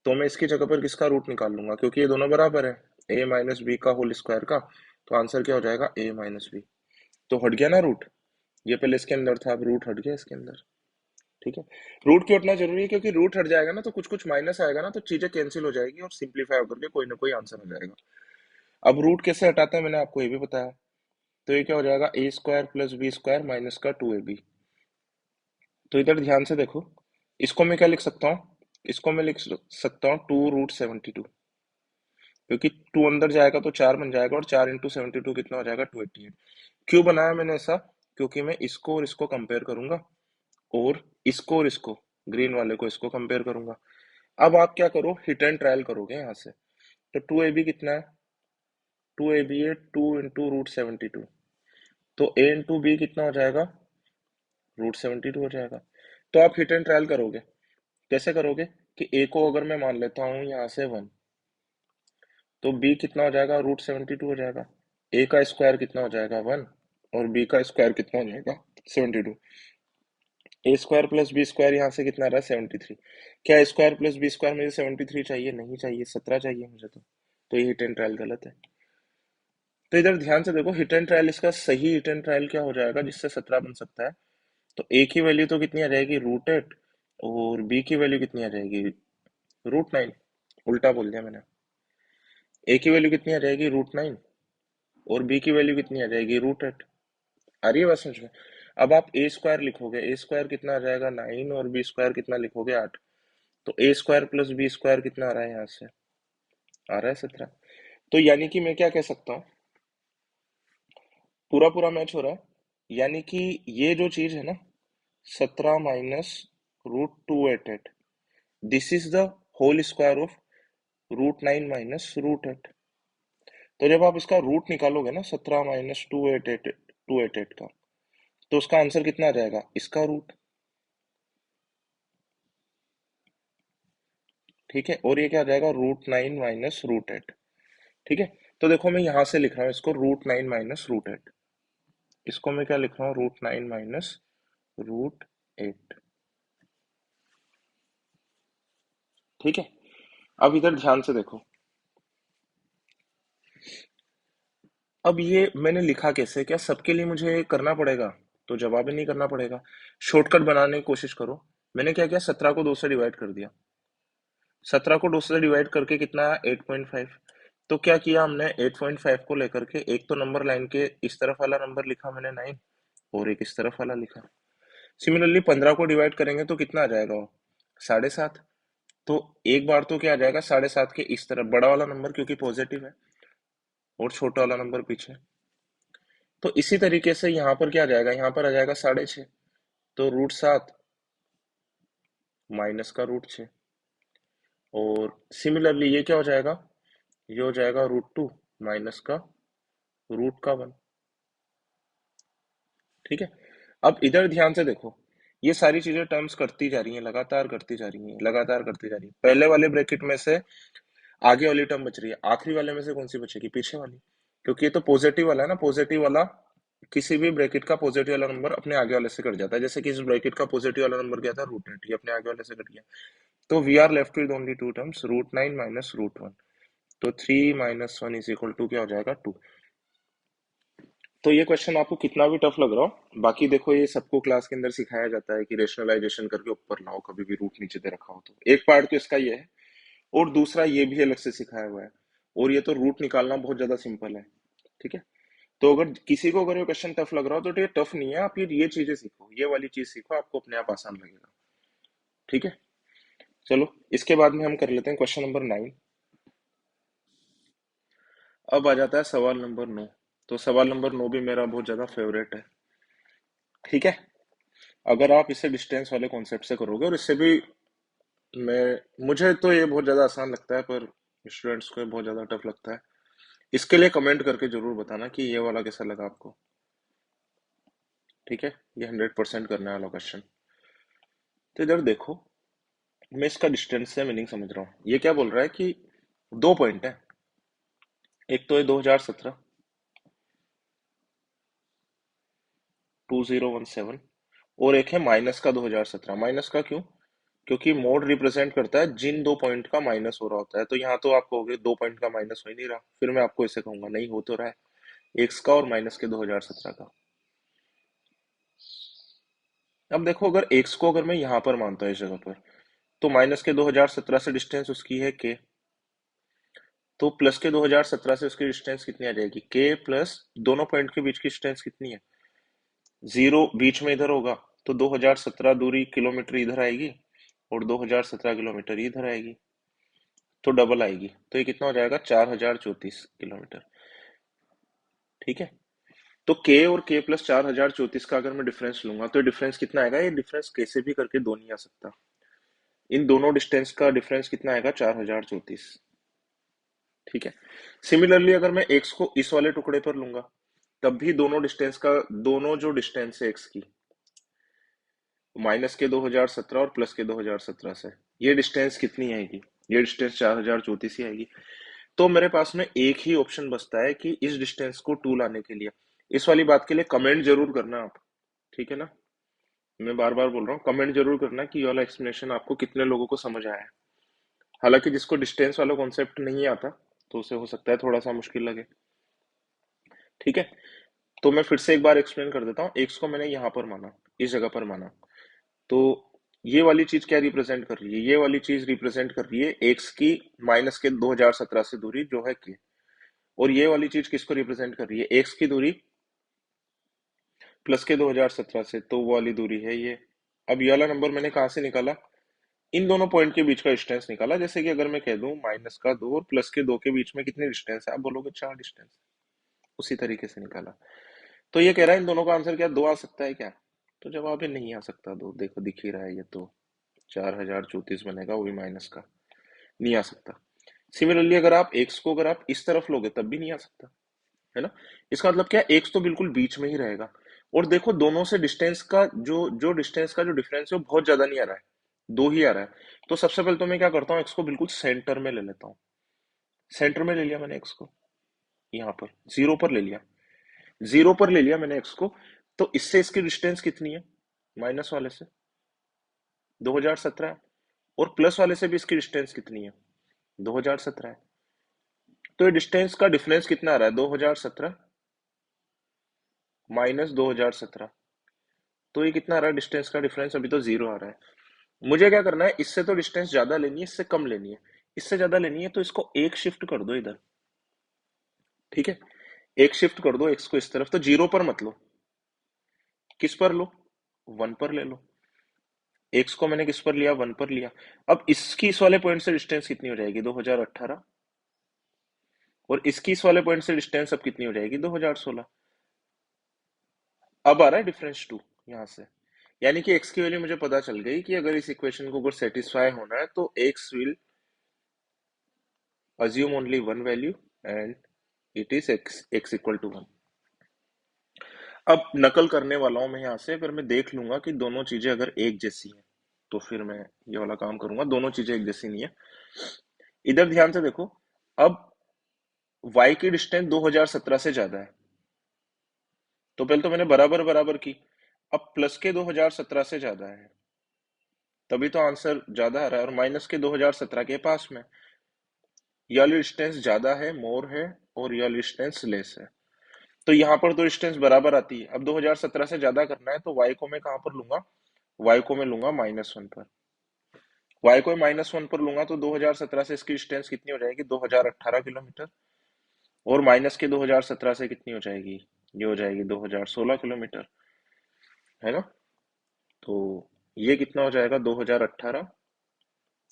तो मैं इसकी जगह पर किसका रूट निकाल लूंगा, क्योंकि ये दोनों बराबर है, a माइनस बी का होल स्क्वायर का। तो आंसर क्या हो जाएगा? a minus B. तो हट गया ना रूट, ये पहले इसके अंदर था, अब रूट हट गया इसके अंदर। ठीक है, रूट क्यों हटना जरूरी है? क्योंकि रूट हट जाएगा ना तो कुछ कुछ माइनस आएगा ना, तो चीजें कैंसिल हो जाएगी और सिंप्लीफाई होकर के कोई ना कोई आंसर हो जाएगा। अब रूट कैसे हटाते हैं मैंने आपको ये भी बताया। तो ये क्या हो जाएगा? A square plus B square minus का 2ab। तो इधर ध्यान से देखो, इसको मैं क्या लिख सकता हूँ? इसको मैं लिख सकता हूँ 2√72, क्योंकि 2 अंदर जाएगा तो 4 बन जाएगा, और 4 × 72 कितना हो जाएगा? 288। क्यों बनाया मैंने ऐसा? क्योंकि मैं इसको और इसको कंपेयर करूंगा, और इसको और इसको, ग्रीन वाले को इसको कंपेयर करूंगा। अब आप क्या करो, हिट एंड ट्रायल करोगे यहाँ से। तो 2ab कितना है? 2ab है 2 × √72। तो a इंटू बी कितना हो जाएगा? √72 हो जाएगा। तो आप हिट एंड ट्रायल करोगे। कैसे करोगे कि a को अगर मैं मान लेता हूँ यहाँ से 1, तो b कितना हो जाएगा? √72 हो जाएगा। a का स्क्वायर कितना हो जाएगा? 1, और b का स्क्वायर कितना हो जाएगा? 72। A square plus B square यहाँ से कितना रहा? 73। क्या a square plus B square मुझे 73 चाहिए? नहीं चाहिए, 17 चाहिए मुझे। तो ये हिट एंड ट्रायल गलत है। तो इधर ध्यान से देखो, हिट एंड ट्रायल, इसका सही हिट एंड ट्रायल क्या हो जाएगा जिससे 17 बन सकता है? तो ए की वैल्यू तो कितनी आ जाएगी? √8। और बी की वैल्यू कितनी आ जाएगी? √9। उल्टा बोल दिया मैंने। ए की वैल्यू कितनी आ जाएगी? √9। और बी की वैल्यू कितनी आ जाएगी? √8। आ रही है बात समझ में? अब आप ए स्क्वायर लिखोगे, ए स्क्वायर कितना आ जाएगा? 9, और बी स्क्वायर कितना लिखोगे? 8। तो ए स्क्वायर प्लस बी स्क्वायर कितना आ रहा है यहाँ से? आ रहा है 17। तो यानी कि मैं क्या कह सकता हूँ, पूरा पूरा मैच हो रहा है। यानी कि ये जो चीज है ना, 17 minus √288, this is the whole square of √9 minus √8। तो जब आप इसका रूट निकालोगे ना, 17 माइनस 288 का, तो उसका आंसर कितना आ जाएगा? इसका रूट। ठीक है, और ये क्या आ जाएगा? √9 माइनस √8। ठीक है, तो देखो मैं यहां से लिख रहा हूँ इसको √9 माइनस √8। इसको मैं क्या लिख रहा हूँ? √9 माइनस √8। ठीक है, अब इधर ध्यान से देखो, अब ये मैंने लिखा कैसे? क्या सबके लिए मुझे करना पड़ेगा? तो जवाब ही नहीं करना पड़ेगा। शॉर्टकट बनाने की कोशिश करो। मैंने क्या किया, 17 को 2 से डिवाइड कर दिया। 17 को 2 से डिवाइड करके कितना आया? 8.5। तो क्या किया हमने, 8.5 को लेकर के एक तो नंबर लाइन के इस तरफ वाला नंबर लिखा मैंने 9, और एक इस तरफ वाला लिखा। सिमिलरली 15 को डिवाइड करेंगे तो कितना आ जाएगा वो? 7.5। तो एक बार तो क्या आ जाएगा, 7.5 के इस तरफ बड़ा वाला नंबर, क्योंकि पॉजिटिव है, और छोटा वाला नंबर पीछे। तो इसी तरीके से यहाँ पर क्या आ जाएगा, यहाँ पर आ जाएगा 6.5, तो √7 माइनस का √6। और सिमिलरली ये क्या हो जाएगा, ये हो जाएगा √2 माइनस का √1। ठीक है। अब इधर ध्यान से देखो, ये सारी चीजें टर्म्स करती जा रही हैं, लगातार करती जा रही हैं, लगातार करती जा रही है। पहले वाले ब्रैकेट में से आगे वाली टर्म बच रही है, आखिरी वाले में से कौन सी बचेगी, पीछे वाली। क्योंकि ये तो पॉजिटिव वाला है ना, पॉजिटिव वाला किसी भी ब्रैकेट का पॉजिटिव वाला नंबर अपने आगे वाले से कट जाता है। जैसे कि इस ब्रैकेट का पॉजिटिव वाला नंबर क्या था, √8, ये अपने आगे वाले से कट गया। तो we are left with only two terms, √9 minus √1। तो 3 माइनस 1 इज इक्वल टू क्या हो जाएगा, 2। तो ये क्वेश्चन आपको कितना भी टफ लग रहा हो, बाकी देखो ये सबको क्लास के अंदर सिखाया जाता है कि रेशनलाइजेशन करके ऊपर लाओ, कभी भी रूट नीचे दे रखा हो तो। एक पार्ट तो इसका ये है, और दूसरा ये भी अलग से सिखाया हुआ है। और ये तो रूट निकालना बहुत ज्यादा सिंपल है। ठीक है। तो अगर किसी को अगर ये क्वेश्चन टफ लग रहा हो तो ये टफ नहीं है, आप ये चीजें सीखो, ये वाली चीज सीखो, आपको अपने आप आसान लगेगा। ठीक है। चलो इसके बाद में हम कर लेते हैं क्वेश्चन नंबर 9। अब आ जाता है सवाल नंबर 9। तो सवाल नंबर 9 भी मेरा बहुत ज्यादा फेवरेट है। ठीक है। अगर आप इसे डिस्टेंस वाले कॉन्सेप्ट से करोगे, और इससे भी मुझे तो ये बहुत ज्यादा आसान लगता है, पर स्टूडेंट्स को ये बहुत ज्यादा टफ लगता है। इसके लिए कमेंट करके जरूर बताना कि ये वाला कैसा लगा आपको। ठीक है। ये 100% करने वाला क्वेश्चन। तो इधर देखो, मैं इसका डिस्टेंस से मीनिंग समझ रहा हूँ। ये क्या बोल रहा है कि दो पॉइंट है, एक तो है 2017 2017, और एक है माइनस का 2017। माइनस का क्यों, क्योंकि मोड रिप्रेजेंट करता है जिन दो पॉइंट का माइनस हो रहा होता है। तो यहाँ तो आप कहोगे दो पॉइंट का माइनस हो ही नहीं रहा, फिर मैं आपको ऐसे कहूंगा नहीं हो तो रहा है, एक्स का और माइनस के 2017 का। अब देखो, अगर एक्स को अगर मैं यहाँ पर मानता हूँ इस जगह पर, तो माइनस के 2017 से डिस्टेंस उसकी है के। तो प्लस के 2017 से उसकी डिस्टेंस कितनी आ जाएगी, के प्लस दोनों पॉइंट के बीच की डिस्टेंस कितनी है, 0 बीच में इधर होगा, तो 2017 दूरी किलोमीटर इधर आएगी, और 2017 किलोमीटर इधर आएगी, तो डबल आएगी। तो ये कितना हो जाएगा, 4034 किलोमीटर। ठीक है। तो के और के प्लस 4034 का अगर मैं डिफरेंस लूंगा, तो डिफरेंस कितना आएगा, ये डिफरेंस कैसे भी करके दो नहीं आ सकता। इन दोनों डिस्टेंस का डिफरेंस कितना आएगा, 4034। ठीक है। सिमिलरली अगर मैं एक्स को इस वाले टुकड़े पर लूंगा, तब भी दोनों डिस्टेंस का, दोनों जो डिस्टेंस है एक्स की, माइनस के 2017 और प्लस के 2017 से, ये डिस्टेंस कितनी आएगी, ये डिस्टेंस 4034 ही आएगी। तो मेरे पास में एक ही ऑप्शन बचता है कि इस डिस्टेंस को 2 लाने के लिए। इस वाली बात के लिए कमेंट जरूर करना आप। ठीक है ना। मैं बार बार बोल रहा हूँ, कमेंट जरूर करना कि ये वाला एक्सप्लेनेशन आपको कितने लोगों को समझ आया है। हालांकि जिसको डिस्टेंस वाला कॉन्सेप्ट नहीं आता, तो उसे हो सकता है थोड़ा सा मुश्किल लगे। ठीक है। तो मैं फिर से एक बार एक्सप्लेन कर देता हूँ। एक्स को मैंने यहाँ पर माना, इस जगह पर माना, तो ये वाली चीज क्या रिप्रेजेंट कर रही है, ये वाली चीज रिप्रेजेंट कर रही है एक्स की माइनस के 2017 से दूरी जो है के। और ये वाली चीज किसको रिप्रेजेंट कर रही है, एक्स की दूरी प्लस के 2017 से, तो वो वाली दूरी है ये। अब ये वाला नंबर मैंने कहाँ से निकाला, इन दोनों पॉइंट के बीच का डिस्टेंस निकाला। जैसे कि अगर मैं कह दूं माइनस का 2 और प्लस के 2 के बीच में कितनी डिस्टेंस है, आप बोलोगे 4 डिस्टेंस, उसी तरीके से निकाला। तो ये कह रहा है इन दोनों का आंसर क्या 2 आ सकता है क्या, तो जवाब है नहीं आ सकता 2। देखो दिख ही रहा है, ये तो 4034 बनेगा, वो भी माइनस का, नहीं आ सकता। सिमिलरली अगर आप एक्स को अगर आप इस तरफ लोगे तब भी नहीं आ सकता, है ना। इसका मतलब क्या, एक्स तो बिल्कुल बीच में ही रहेगा। और देखो दोनों से डिस्टेंस का जो डिस्टेंस का जो डिफरेंस है वो बहुत ज्यादा नहीं आ रहा है, 2 ही आ रहा है। तो सबसे पहले तो मैं क्या करता हूँ, एक्स को बिल्कुल सेंटर में ले लेता हूँ। सेंटर में ले लिया मैंने एक्स को, यहाँ पर जीरो पर ले लिया, जीरो पर ले लिया मैंने एक्स को। तो इससे इसकी डिस्टेंस कितनी है, माइनस वाले से 2017 है, और प्लस वाले से भी इसकी डिस्टेंस कितनी है, 2017 है। तो ये डिस्टेंस का डिफरेंस कितना आ रहा है, 2017 माइनस 2017। तो ये कितना आ रहा है डिस्टेंस का डिफरेंस, अभी तो जीरो आ रहा है। मुझे क्या करना है, इससे तो डिस्टेंस ज्यादा लेनी है, इससे कम लेनी है। इससे ज्यादा लेनी है तो इसको एक शिफ्ट कर दो इधर। ठीक है। एक शिफ्ट कर दो एक्स को इस तरफ, तो जीरो पर मत लो, किस पर लो, 1 पर ले लो। एक्स को मैंने किस पर लिया, 1 पर लिया। अब इसकी इस वाले पॉइंट से डिस्टेंस कितनी हो जाएगी, 2018 और इसकी इस वाले पॉइंट से डिस्टेंस अब कितनी हो जाएगी, 2016। अब आ रहा है डिफरेंस 2 यहाँ से, यानी कि x की वैल्यू मुझे पता चल गई कि अगर इस इक्वेशन को अगर सेटिस्फाई होना है तो x will assume only one value and it is x equal to 1। अब नकल करने वाला हूं मैं यहाँ से, अगर मैं देख लूंगा कि दोनों चीजें अगर एक जैसी हैं तो फिर मैं ये वाला काम करूंगा। दोनों चीजें एक जैसी नहीं है, इधर ध्यान से देखो। अब y की डिस्टेंस 2017 से ज्यादा है, तो पहले तो मैंने बराबर बराबर की। अब प्लस के 2017 से ज्यादा है, तभी तो आंसर ज्यादा आ रहा है, और माइनस के 2017 के पास में। यह डिस्टेंस ज्यादा है, मोर है, और यह डिस्टेंस लेस है, तो यहाँ पर तो डिस्टेंस बराबर आती है। अब 2017 से ज्यादा करना है तो y को मैं कहाँ पर लूंगा, y को मैं लूंगा -1 पर। y को -1 पर लूंगा तो 2017 से इसकी डिस्टेंस कितनी हो जाएगी, 2018 किलोमीटर। और माइनस के 2017 से कितनी हो जाएगी, ये हो जाएगी 2016 किलोमीटर, है ना। तो ये कितना हो जाएगा, 2018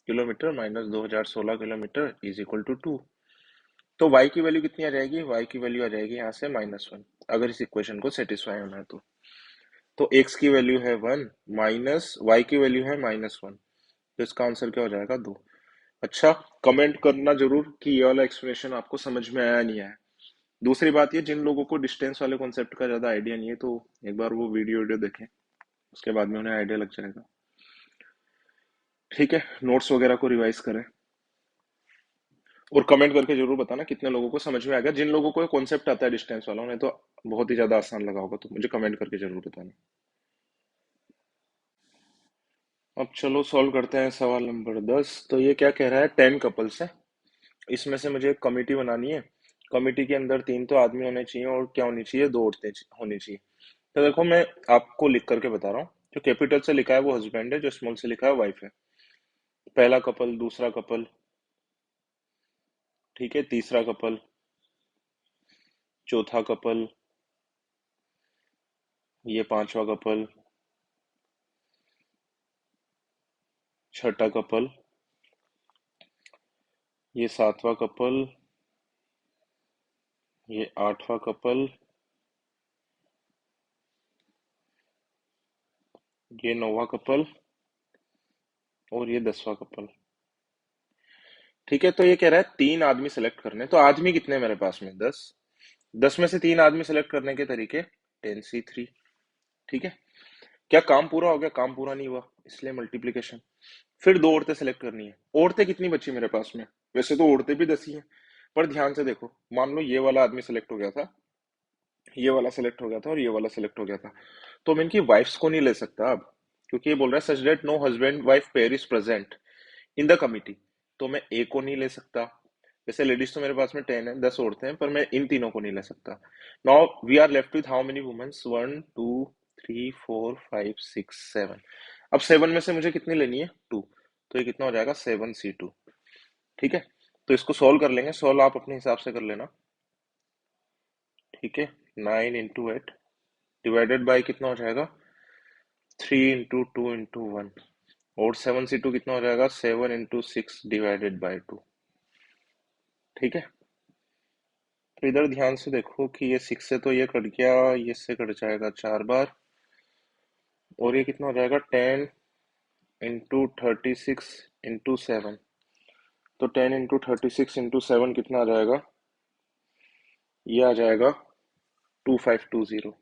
kilometre minus 2016 kilometre is equal to 2। तो y की वैल्यू कितनी आ जाएगी, y की वैल्यू आ जाएगी यहाँ से -1, अगर इस इक्वेशन को सेटिस्फाई होना है तो x की वैल्यू है 1, माइनस y की वैल्यू है -1, तो इसका आंसर क्या हो जाएगा, 2। अच्छा, कमेंट करना जरूर कि ये वाला एक्सप्लेनेशन आपको समझ में आया नहीं आया। दूसरी बात ये, जिन लोगों को डिस्टेंस वाले कॉन्सेप्ट का ज्यादा आइडिया नहीं है तो एक बार वो वीडियो वीडियो देखें, उसके बाद में उन्हें आइडिया लग जाएगा। ठीक है, नोट्स वगैरह को रिवाइज करें, और कमेंट करके जरूर बताना कितने लोगों को समझ में आ गया। जिन लोगों को कॉन्सेप्ट आता है डिस्टेंस वाला, उन्हें तो बहुत ही ज्यादा आसान लगा होगा, तो मुझे कमेंट करके जरूर बताना। अब चलो सॉल्व करते हैं सवाल नंबर 10। तो ये क्या कह रहा है, 10 कपल्स है, इसमें से मुझे एक कमिटी बनानी है। कमिटी के अंदर 3 तो आदमी होने चाहिए, और क्या होनी चाहिए, 2 औरतें होनी चाहिए। तो देखो मैं आपको लिख करके बता रहा हूँ, जो कैपिटल से लिखा है वो हस्बैंड है, जो स्मॉल से लिखा है वाइफ है। पहला कपल, दूसरा कपल, ठीक है, तीसरा कपल, चौथा कपल, ये पांचवा कपल, छठा कपल, ये सातवां कपल, ये आठवां कपल, ये नौवां कपल, और ये 10वां कपल। ठीक है, तो ये कह रहा है 3 आदमी सेलेक्ट करने, तो आदमी कितने हैं मेरे पास में, 10। 10 में से 3 आदमी सेलेक्ट करने के तरीके, 10c3। ठीक है, क्या काम पूरा हो गया, काम पूरा नहीं हुआ, इसलिए मल्टीप्लीकेशन। फिर 2 औरतें सेलेक्ट करनी है। औरतें कितनी बची मेरे पास में, वैसे तो औरतें भी 10 ही हैं, पर ध्यान से देखो, मान लो ये वाला आदमी सेलेक्ट हो गया था, ये वाला सेलेक्ट हो गया था, और ये वाला सेलेक्ट हो गया था, तो मैं इनकी वाइफ्स को नहीं ले सकता अब, क्योंकि ये बोल रहा है such that no husband wife pair is present in the committee. तो मैं ए को नहीं ले सकता। वैसे लेडीज तो मेरे पास में 10 है, 10 औरतें हैं, पर मैं इन तीनों को नहीं ले सकता। Now we are left with how many womens, 1 2 3 4 5 6 7। अब 7 में से मुझे कितनी लेनी है, 2, तो ये कितना हो जाएगा, 7c2। ठीक है, तो इसको सोल्व कर लेंगे, सोल्व आप अपने हिसाब से कर लेना। ठीक है, 9 × 8 डिवाइडेड बाय कितना हो जाएगा, 3 × 2 × 1, और 7c2 कितना हो जाएगा, 7 × 6 डिवाइडेड बाय 2। ठीक है, तो इधर ध्यान से देखो कि ये 6 से तो ये कट गया, ये से कट जाएगा 4 बार, और ये कितना हो जाएगा, 10 × 36 × 7। तो 10 × 36 × 7 कितना आ जाएगा, ये आ जाएगा 2520।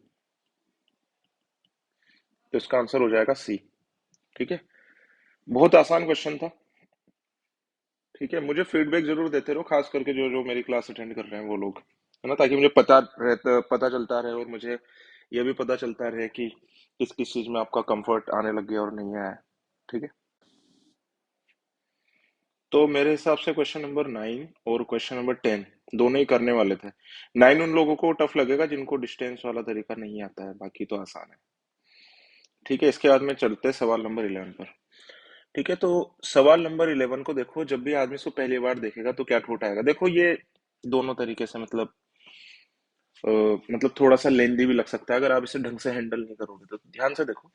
तो इसका आंसर हो जाएगा सी। ठीक है, बहुत आसान क्वेश्चन था। ठीक है, मुझे फीडबैक जरूर देते रहो, खास करके जो जो मेरी क्लास अटेंड कर रहे हैं वो लोग, है ना, ताकि मुझे पता चलता रहे, और मुझे ये भी पता चलता रहे कि किस किस चीज में आपका कंफर्ट आने लग गया और नहीं आया। ठीक है, तो मेरे हिसाब से क्वेश्चन नंबर 9 और क्वेश्चन नंबर 10 दोनों ही करने वाले थे। 9 उन लोगों को टफ लगेगा जिनको डिस्टेंस वाला तरीका नहीं आता है, बाकी तो आसान है। ठीक है, इसके बाद में चलते हैं सवाल नंबर 11 पर। ठीक है, तो सवाल नंबर 11 को देखो, जब भी आदमी इसको पहली बार देखेगा तो क्या ठोट आएगा, देखो ये दोनों तरीके से, मतलब थोड़ा सा लेंदी भी लग सकता है अगर आप इसे ढंग से हैंडल नहीं करोगे तो। ध्यान से देखो,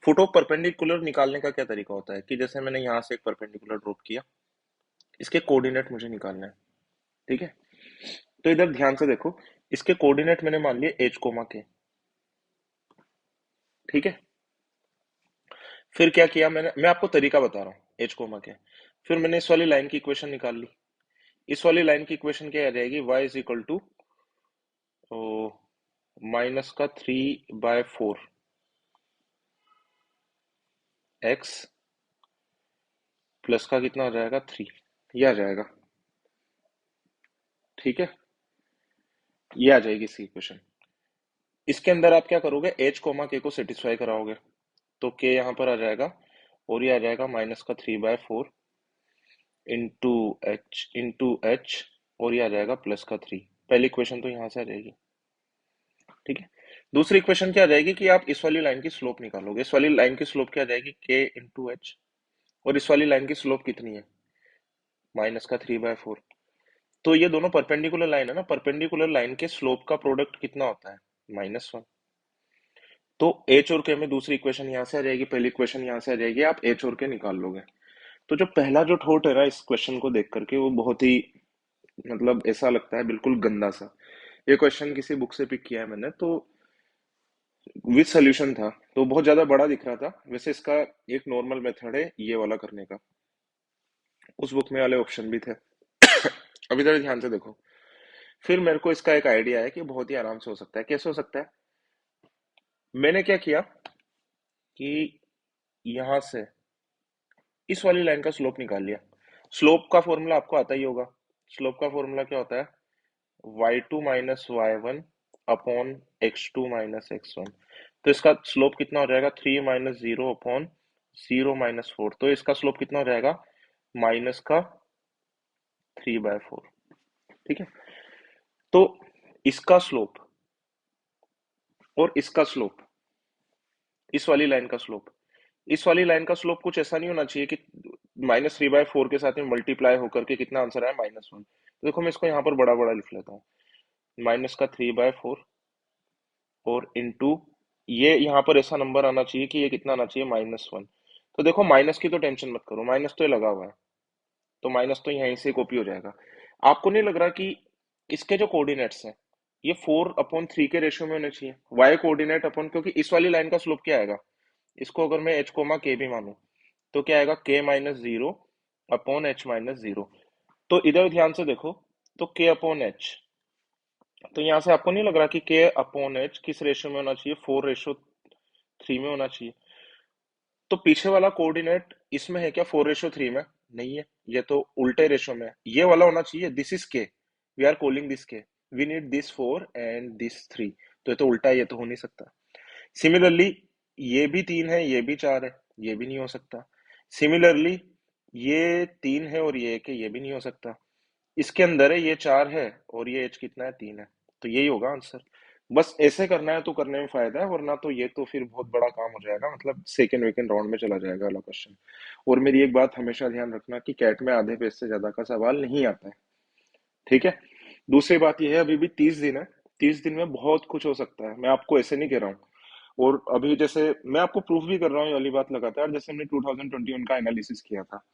फुट ऑफ परपेंडिकुलर निकालने का क्या तरीका होता है, कि जैसे मैंने यहाँ से एक परपेंडिकुलर ड्रॉप किया, इसके कोऑर्डिनेट मुझे निकालना है। ठीक है, तो इधर ध्यान से देखो, इसके कोऑर्डिनेट मैंने मान लिए एच कोमा के, ठीक है। फिर क्या किया मैंने, मैं आपको तरीका बता रहा हूँ एच कोमा के। फिर मैंने इस वाली लाइन की इक्वेशन निकाल ली। इस वाली लाइन की इक्वेशन क्या आ जाएगी, y is equal to minus का 3/4 x प्लस का कितना आ जाएगा 3, ये आ जाएगा, ठीक है। ये आ जाएगी इसकी इक्वेशन। इसके अंदर आप क्या करोगे, एच कोमा के को सेटिस्फाई कराओगे, तो के यहाँ पर आ जाएगा, और ये आ जाएगा माइनस का 3/4 इंटू एच, और ये आ जाएगा प्लस का 3। पहली इक्वेशन तो यहाँ से आ जाएगी, ठीक है। दूसरी इक्वेशन क्या आ जाएगी कि आप इस वाली लाइन की स्लोप निकालोगे। इस वाली लाइन की स्लोप क्या आ जाएगी, के इंटू एच, और इस वाली लाइन की स्लोप कितनी है, माइनस का 3/4। तो ये दोनों परपेंडिकुलर लाइन है ना, परपेंडिकुलर लाइन के स्लोप का प्रोडक्ट कितना होता है, -1। तो एच और के में दूसरी इक्वेशन यहाँ से आ जाएगी, पहली इक्वेशन यहाँ से आ जाएगी, आप एच और के निकाल लोगे। तो जो पहला जो ठोट है ना इस क्वेश्चन को देख करके, वो बहुत ही मतलब ऐसा लगता है बिल्कुल गंदा सा। ये क्वेश्चन किसी बुक से पिक किया है मैंने, तो विद सॉल्यूशन था, तो बहुत ज्यादा बड़ा दिख रहा था। वैसे इसका एक नॉर्मल मेथड है ये वाला करने का, उस बुक में वाले ऑप्शन भी थे। अभी जरा ध्यान से देखो। फिर मेरे को इसका एक आइडिया है कि बहुत ही आराम से हो सकता है। कैसे हो सकता है, मैंने क्या किया कि यहां से इस वाली लाइन का स्लोप निकाल लिया। स्लोप का फॉर्मूला आपको आता ही होगा। स्लोप का फॉर्मूला क्या होता है, y2 minus y1 upon x2 minus x1। तो इसका स्लोप कितना हो जाएगा, 3 - 0 अपॉन 0 - 4। तो इसका स्लोप कितना हो जाएगा, माइनस का 3/4, ठीक है। तो इसका स्लोप और इसका स्लोप, इस वाली लाइन का स्लोप, इस वाली लाइन का स्लोप कुछ ऐसा नहीं होना चाहिए कि -3/4 के साथ में मल्टीप्लाई होकर के कितना आंसर आया, -1। तो देखो मैं इसको यहाँ पर बड़ा बड़ा लिख लेता हूँ, माइनस का 3/4 और इंटू, ये यहाँ पर ऐसा नंबर आना चाहिए कि ये कितना आना चाहिए, -1। तो देखो माइनस की तो टेंशन मत करो, माइनस तो ये लगा हुआ है, तो माइनस तो यहीं से कॉपी हो जाएगा। आपको नहीं लग रहा कि इसके जो कोऑर्डिनेट्स हैं ये 4/3 के रेशियो में होने चाहिए, वाई कोऑर्डिनेट अपन, क्योंकि इस वाली लाइन का स्लोप क्या आएगा, इसको अगर मैं एच कोमा के भी मानूं तो क्या आएगा, k - 0 अपॉन h - 0। तो इधर ध्यान से देखो, तो k अपॉन एच, तो यहाँ से आपको नहीं लग रहा कि k अपॉन एच किस रेशियो में होना चाहिए, 4:3 में होना चाहिए। तो पीछे वाला कोऑर्डिनेट इसमें है क्या, 4:3 में नहीं है, ये तो उल्टे रेशो में है, ये वाला होना चाहिए, this is K, we are calling this K, we need this 4 and this 3। तो ये तो उल्टा है, ये तो हो नहीं सकता। सिमिलरली ये भी 3 है, ये भी 4 है, ये भी नहीं हो सकता। सिमिलरली ये 3 है और ये 1 है, ये भी नहीं हो सकता। इसके अंदर है, ये 4 है और ये एच कितना है, 3 है। तो यही होगा आंसर। बस ऐसे करना है तो करने में फायदा है, वरना तो ये तो फिर बहुत बड़ा काम हो जाएगा, मतलब सेकेंड वेकेंड राउंड में चला जाएगा वाला क्वेश्चन। और मेरी एक बात हमेशा ध्यान रखना कि कैट में आधे पेज से ज्यादा का सवाल नहीं आता है, ठीक है। दूसरी बात यह है, अभी भी 30 दिन है, 30 दिन में बहुत कुछ हो सकता है, मैं आपको ऐसे नहीं कह रहा हूँ। और अभी जैसे मैं आपको प्रूफ भी कर रहा हूँ ये वाली बात लगातार, जैसे हमने 2021 का एनालिसिस किया था,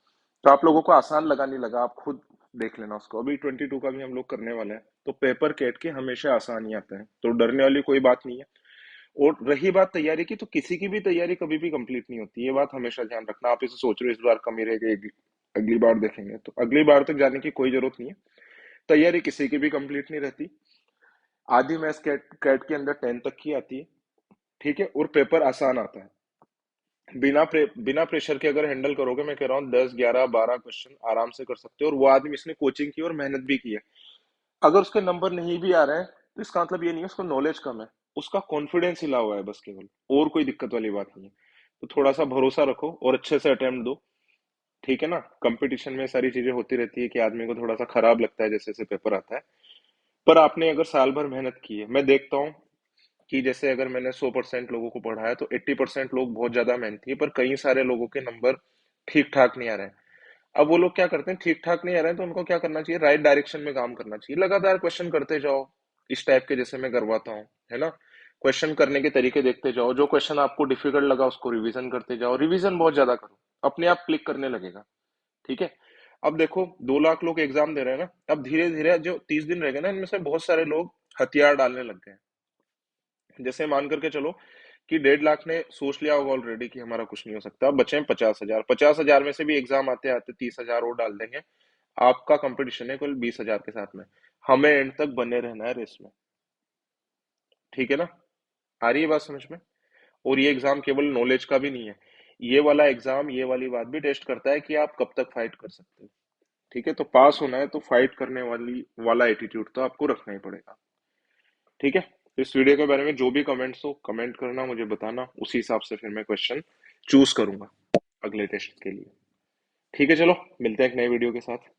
तो आप लोगों को आसान लगा नहीं लगा, आप खुद देख लेना उसको। अभी 22 का भी हम लोग करने वाले हैं, तो पेपर कैट के हमेशा आसान ही आते हैं, तो डरने वाली कोई बात नहीं है। और रही बात तैयारी की, तो किसी की भी तैयारी कभी भी कंप्लीट नहीं होती, ये बात हमेशा ध्यान रखना। आप इसे सोच रहे हो इस बार कमी रह गई, अगली बार देखेंगे, तो अगली बार तक जाने की कोई जरूरत नहीं है। तैयारी किसी की भी कंप्लीट नहीं रहती। आधी मैथ्स कैट कैट के अंदर 10 तक की आती है, ठीक है, और पेपर आसान आता है। बिना प्रेशर के अगर हैंडल करोगे, मैं कह रहा हूँ 10, 11, 12 क्वेश्चन आराम से कर सकते हो। और वो आदमी इसने कोचिंग की और मेहनत भी की है, अगर उसके नंबर नहीं भी आ रहे हैं तो इसका मतलब ये नहीं है उसको नॉलेज कम है, उसका कॉन्फिडेंस हिला हुआ है बस, केवल, और कोई दिक्कत वाली बात नहीं है। तो थोड़ा सा भरोसा रखो और अच्छे से अटेम्प्ट दो, ठीक है ना। कंपटीशन में सारी चीजें होती रहती है कि आदमी को थोड़ा सा खराब लगता है जैसे जैसे पेपर आता है, पर आपने अगर साल भर मेहनत की है, मैं देखता हूँ कि जैसे अगर मैंने 100% लोगों को पढ़ाया तो 80% लोग बहुत ज्यादा मेहनती है, पर कई सारे लोगों के नंबर ठीक ठाक नहीं आ रहे हैं। अब वो लोग क्या करते हैं, ठीक ठाक नहीं आ रहे हैं तो उनको क्या करना चाहिए, राइट डायरेक्शन में काम करना चाहिए, लगातार क्वेश्चन करते जाओ, इस टाइप के जैसे मैं करवाता हूँ, है ना। क्वेश्चन करने के तरीके देखते जाओ, जो क्वेश्चन आपको डिफिकल्ट लगा उसको रिवीजन करते जाओ, रिवीजन बहुत ज्यादा करो, अपने आप क्लिक करने लगेगा, ठीक है। अब देखो 2 लाख लोग एग्जाम दे रहे हैं ना, अब धीरे धीरे जो 30 दिन रह गए ना, इनमें से बहुत सारे लोग हथियार डालने लग गए हैं। जैसे मान करके चलो कि 1.5 लाख ने सोच लिया होगा ऑलरेडी कि हमारा कुछ नहीं हो सकता, अब बचे हैं 50,000, 50,000 में से भी एग्जाम आते आते 30,000 और डाल देंगे। आपका कंपटीशन है कुल 20,000 के साथ में, हमें एंड तक बने रहना है रेस में। ठीक है ना? आ रही है बात समझ में? और ये एग्जाम केवल नॉलेज का भी नहीं है, ये वाला एग्जाम ये वाली बात भी टेस्ट करता है कि आप कब तक फाइट कर सकते हो। ठीक है, तो पास होना है तो फाइट करने वाली वाला एटीट्यूड तो आपको रखना ही पड़ेगा। ठीक है, तो इस वीडियो के बारे में जो भी कमेंट्स हो कमेंट करना, मुझे बताना, उसी हिसाब से फिर मैं क्वेश्चन चूज करूंगा अगले टेस्ट के लिए। ठीक है, चलो मिलते हैं एक नए वीडियो के साथ।